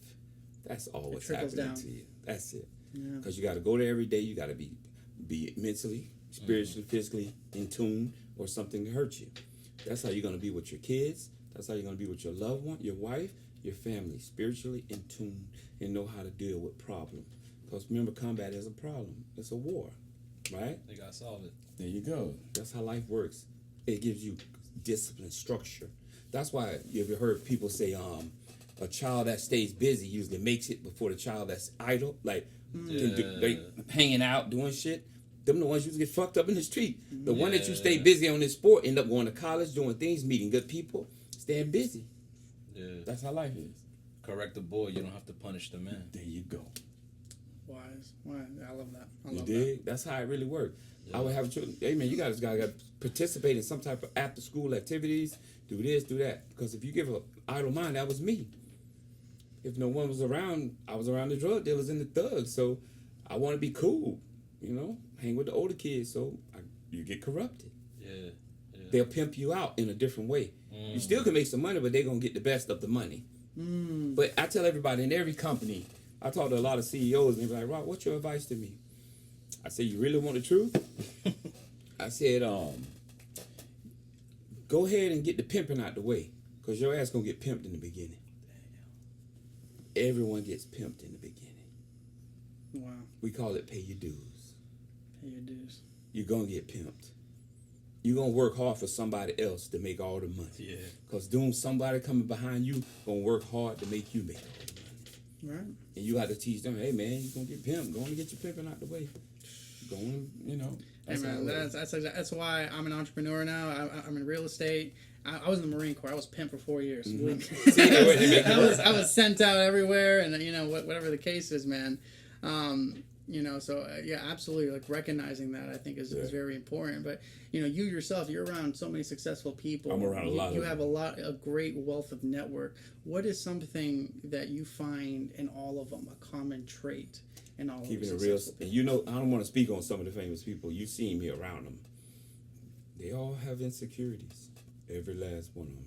That's all what's trickles happening down. to you. That's it. Yeah. Because you got to go there every day. You got to be mentally, spiritually, physically in tune, or something to hurt you. That's how you're going to be with your kids. That's how you're going to be with your loved one, your wife, your family, spiritually in tune and know how to deal with problems. Because remember, combat is a problem. It's a war, right? They gotta solve it. There you go. That's how life works. It gives you discipline, structure. That's why you ever heard people say, a child that stays busy usually makes it before the child that's idle, like can do, they hanging out doing shit. Them the ones you get fucked up in the street. The one that you stay busy on this sport, end up going to college, doing things, meeting good people, staying busy. Yeah. That's how life is. Correct the boy, you don't have to punish the man. There you go. Wise. I love that. I You love dig? That's how it really works. Yeah. I would have children. Hey man, you guys gotta participate in some type of after school activities. Do this, do that. Because if you give an idle mind, that was me. If no one was around, I was around the drug dealers and the thugs. So I want to be cool, you know, hang with the older kids. So you get corrupted. Yeah. They'll pimp you out in a different way. You still can make some money, but they're gonna get the best of the money. But I tell everybody in every company, I talk to a lot of CEOs, and they're like, Rob, what's your advice to me? I said, you really want the truth? I said, go ahead and get the pimping out the way, because your ass gonna get pimped in the beginning. Everyone gets pimped in the beginning. Wow. We call it pay your dues. Pay your dues. You're gonna get pimped. You're gonna work hard for somebody else to make all the money. Yeah. Because somebody coming behind you gonna work hard to make you make all the money. Right. And you got to teach them, hey man, you're gonna get pimped. Go on and get your pimping out the way. Go on, you know. Hey man, that's why I'm an entrepreneur now. I'm in real estate. I was in the Marine Corps. I was pimped for 4 years. I was sent out everywhere, and you know whatever the case is, man. You know, so yeah, absolutely. Like recognizing that, I think is very important. But you know, you yourself, you're around so many successful people. I'm around a lot. You have a great wealth of network. What is something that you find in all of them, a common trait in all Keeping of them? it real. And you know, I don't want to speak on some of the famous people. You've seen me around them. They all have insecurities. Every last one of them.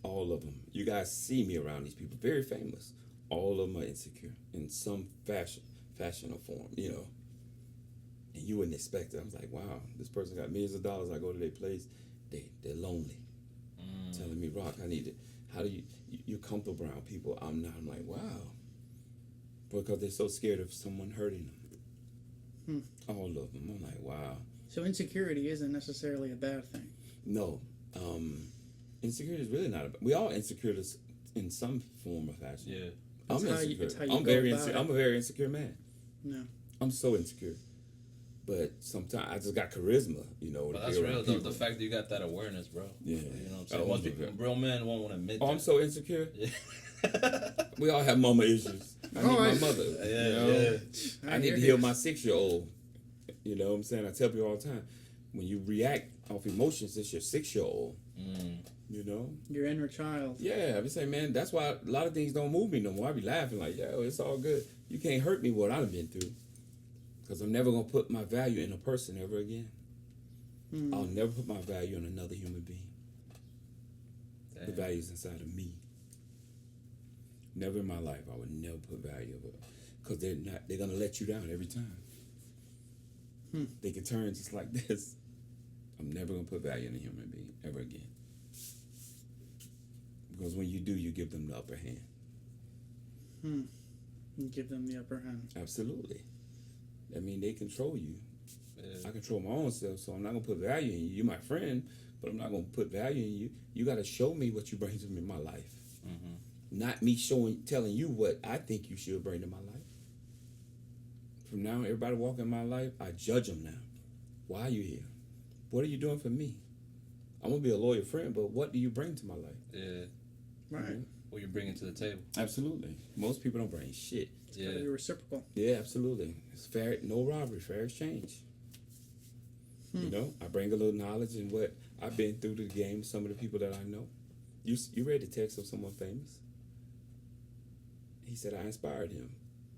All of them. You guys see me around these people. Very famous. All of them are insecure in some fashion or form, you know. And you wouldn't expect it. I was like, wow, this person got millions of dollars. I go to their place. They're lonely. Telling me, Rock, I need it. How do you're comfortable around people? I'm not. I'm like, wow. Because they're so scared of someone hurting them. All of them. I'm like, wow. So insecurity isn't necessarily a bad thing. No. Insecurity is really not a bad. We all insecure in some form or fashion. Yeah. I'm It's how you- insecure. it's how you I'm go very about insecure. it. I'm a very insecure man. No. I'm so insecure. But sometimes I just got charisma, you know. But to that's be around real though. people. The fact that you got that awareness, bro. Yeah. You know what I'm saying? Oh, Most people, real men won't want to admit Oh, that. I'm so insecure. Yeah. We all have mama issues. I need my mother. Yeah, you know? yeah. I need to heal my 6-year-old. You know what I'm saying? I tell people all the time, when you react off emotions, it's your 6-year-old. You know? Your inner child. Yeah, I be saying, man, that's why a lot of things don't move me no more. I be laughing like, yo, it's all good. You can't hurt me what I've been through. Because I'm never going to put my value in a person ever again. I'll never put my value in another human being. The value's inside of me. Never in my life I would never put value of it. Because they're going to let you down every time. They can turn just like this. I'm never going to put value in a human being ever again. Because when you do, you give them the upper hand. You give them the upper hand. Absolutely. I mean, they control you. Yeah. I control my own self, so I'm not going to put value in you. You're my friend, but I'm not going to put value in you. You got to show me what you bring to me in my life. Not me telling you what I think you should bring to my life. From now on, everybody walking in my life, I judge them now. Why are you here? What are you doing for me? I'm going to be a loyal friend, but what do you bring to my life? Yeah. Right. What you bringing to the table? Absolutely. Most people don't bring shit. It's gotta be reciprocal. Yeah, absolutely. It's fair, no robbery, fair exchange. You know, I bring a little knowledge and what I've been through the game, some of the people that I know. You read the text of someone famous? He said I inspired him.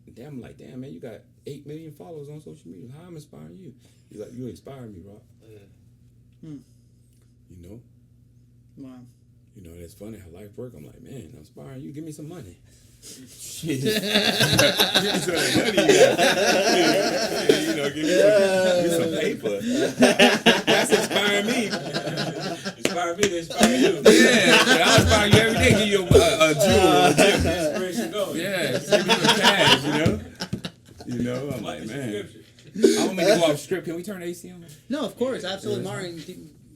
And damn, I'm like, damn, man, you got 8 million followers on social media. How I'm inspiring you? He's like, you inspired me, Rob. Yeah. You know? Wow. You know, that's funny how life works. I'm like, man, I'm inspiring you. Give me some money. Shit. Give me some money you got. You know, give me some paper. That's inspiring me. Inspire me to inspire you. Yeah, but I inspire you every day. Give you a jewel or a gem. Inspiration going. Yeah, just give me some cash, you know? You know, I'm like, man. I want me to go off script. Can we turn the AC on? No, of course, absolutely, Martin.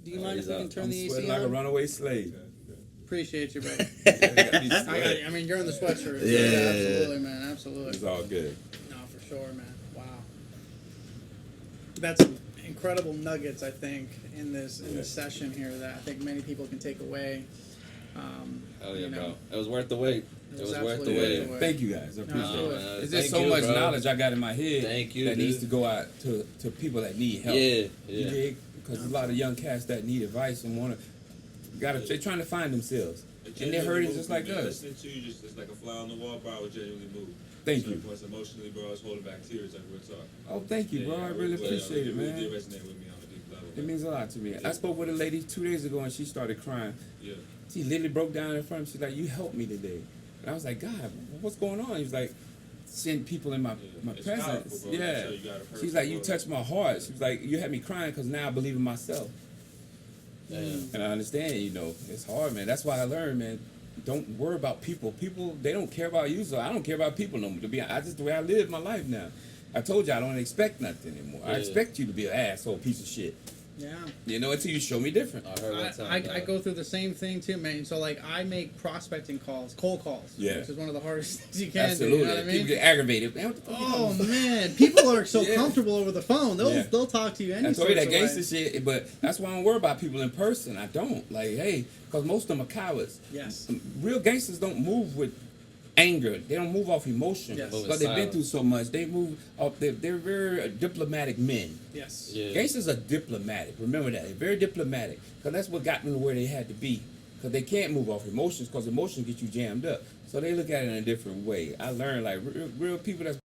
Do you mind if we can turn I'm the sweating AC like a on? runaway slave. Appreciate you, bro. It's I mean, you're in the sweatshirt. So Yeah. absolutely, man. Absolutely. all good. No, for sure, man. Wow. that's incredible nuggets, I think, in this session here that I think many people can take away. Hell yeah, you know, bro. It was worth the wait. It was worth the absolutely wait. worth the wait. Thank you guys. I appreciate absolutely. it. man. It's Thank just so you, much bro. knowledge I got in my head Thank you, that needs to dude. go out to people that need help. Yeah, You yeah. dig? Because there's a lot of young cats that need advice and they're trying to find themselves. And they're hurting just like us. Listening to you, just it's like a fly on the wall, bro. I was genuinely moved. Thank you. Points emotionally, bro. I was holding back tears like real talk. Oh, thank you, bro. I really appreciate it, man. It did resonate with me on a deep level. It means a lot to me. I spoke with a lady 2 days ago and she started crying. Yeah. She literally broke down in front of me. She's like, "You helped me today." And I was like, "God, what's going on?" He was like, "Send people in my It's presence." powerful, bro. Yeah. So you got a She's person, like, "You bro. touched my heart." She was like, "You had me crying because now I believe in myself." Damn. And I understand, it's hard, man. That's why I learned, man. Don't worry about people. People, they don't care about you, so I don't care about people no more. That's just the way I live my life now. I told you I don't expect nothing anymore. I Yeah. expect you to be an asshole piece of shit. Yeah. Until you show me different. I heard one time. I go through the same thing too, man. So like I make prospecting calls, cold calls, Yeah. which is one of the hardest things you can Absolutely. do. You know what I mean? People get aggravated. Man, what the fuck you Oh talking about? man, people are so Yeah. comfortable over the phone. They'll talk to you any I told sort you that of way. gangster shit, but that's why I don't worry about people in person. I don't. Like, hey, because most of them are cowards. Yes. Real gangsters don't move with anger. They don't move off emotion. Yes. Because they've been through so much. They move off. They're very diplomatic men. Yes. Yeah. Gangsters are diplomatic. Remember that. They're very diplomatic. Because that's what got them to where they had to be. Because they can't move off emotions because emotions get you jammed up. So they look at it in a different way. I learned, like, real people that's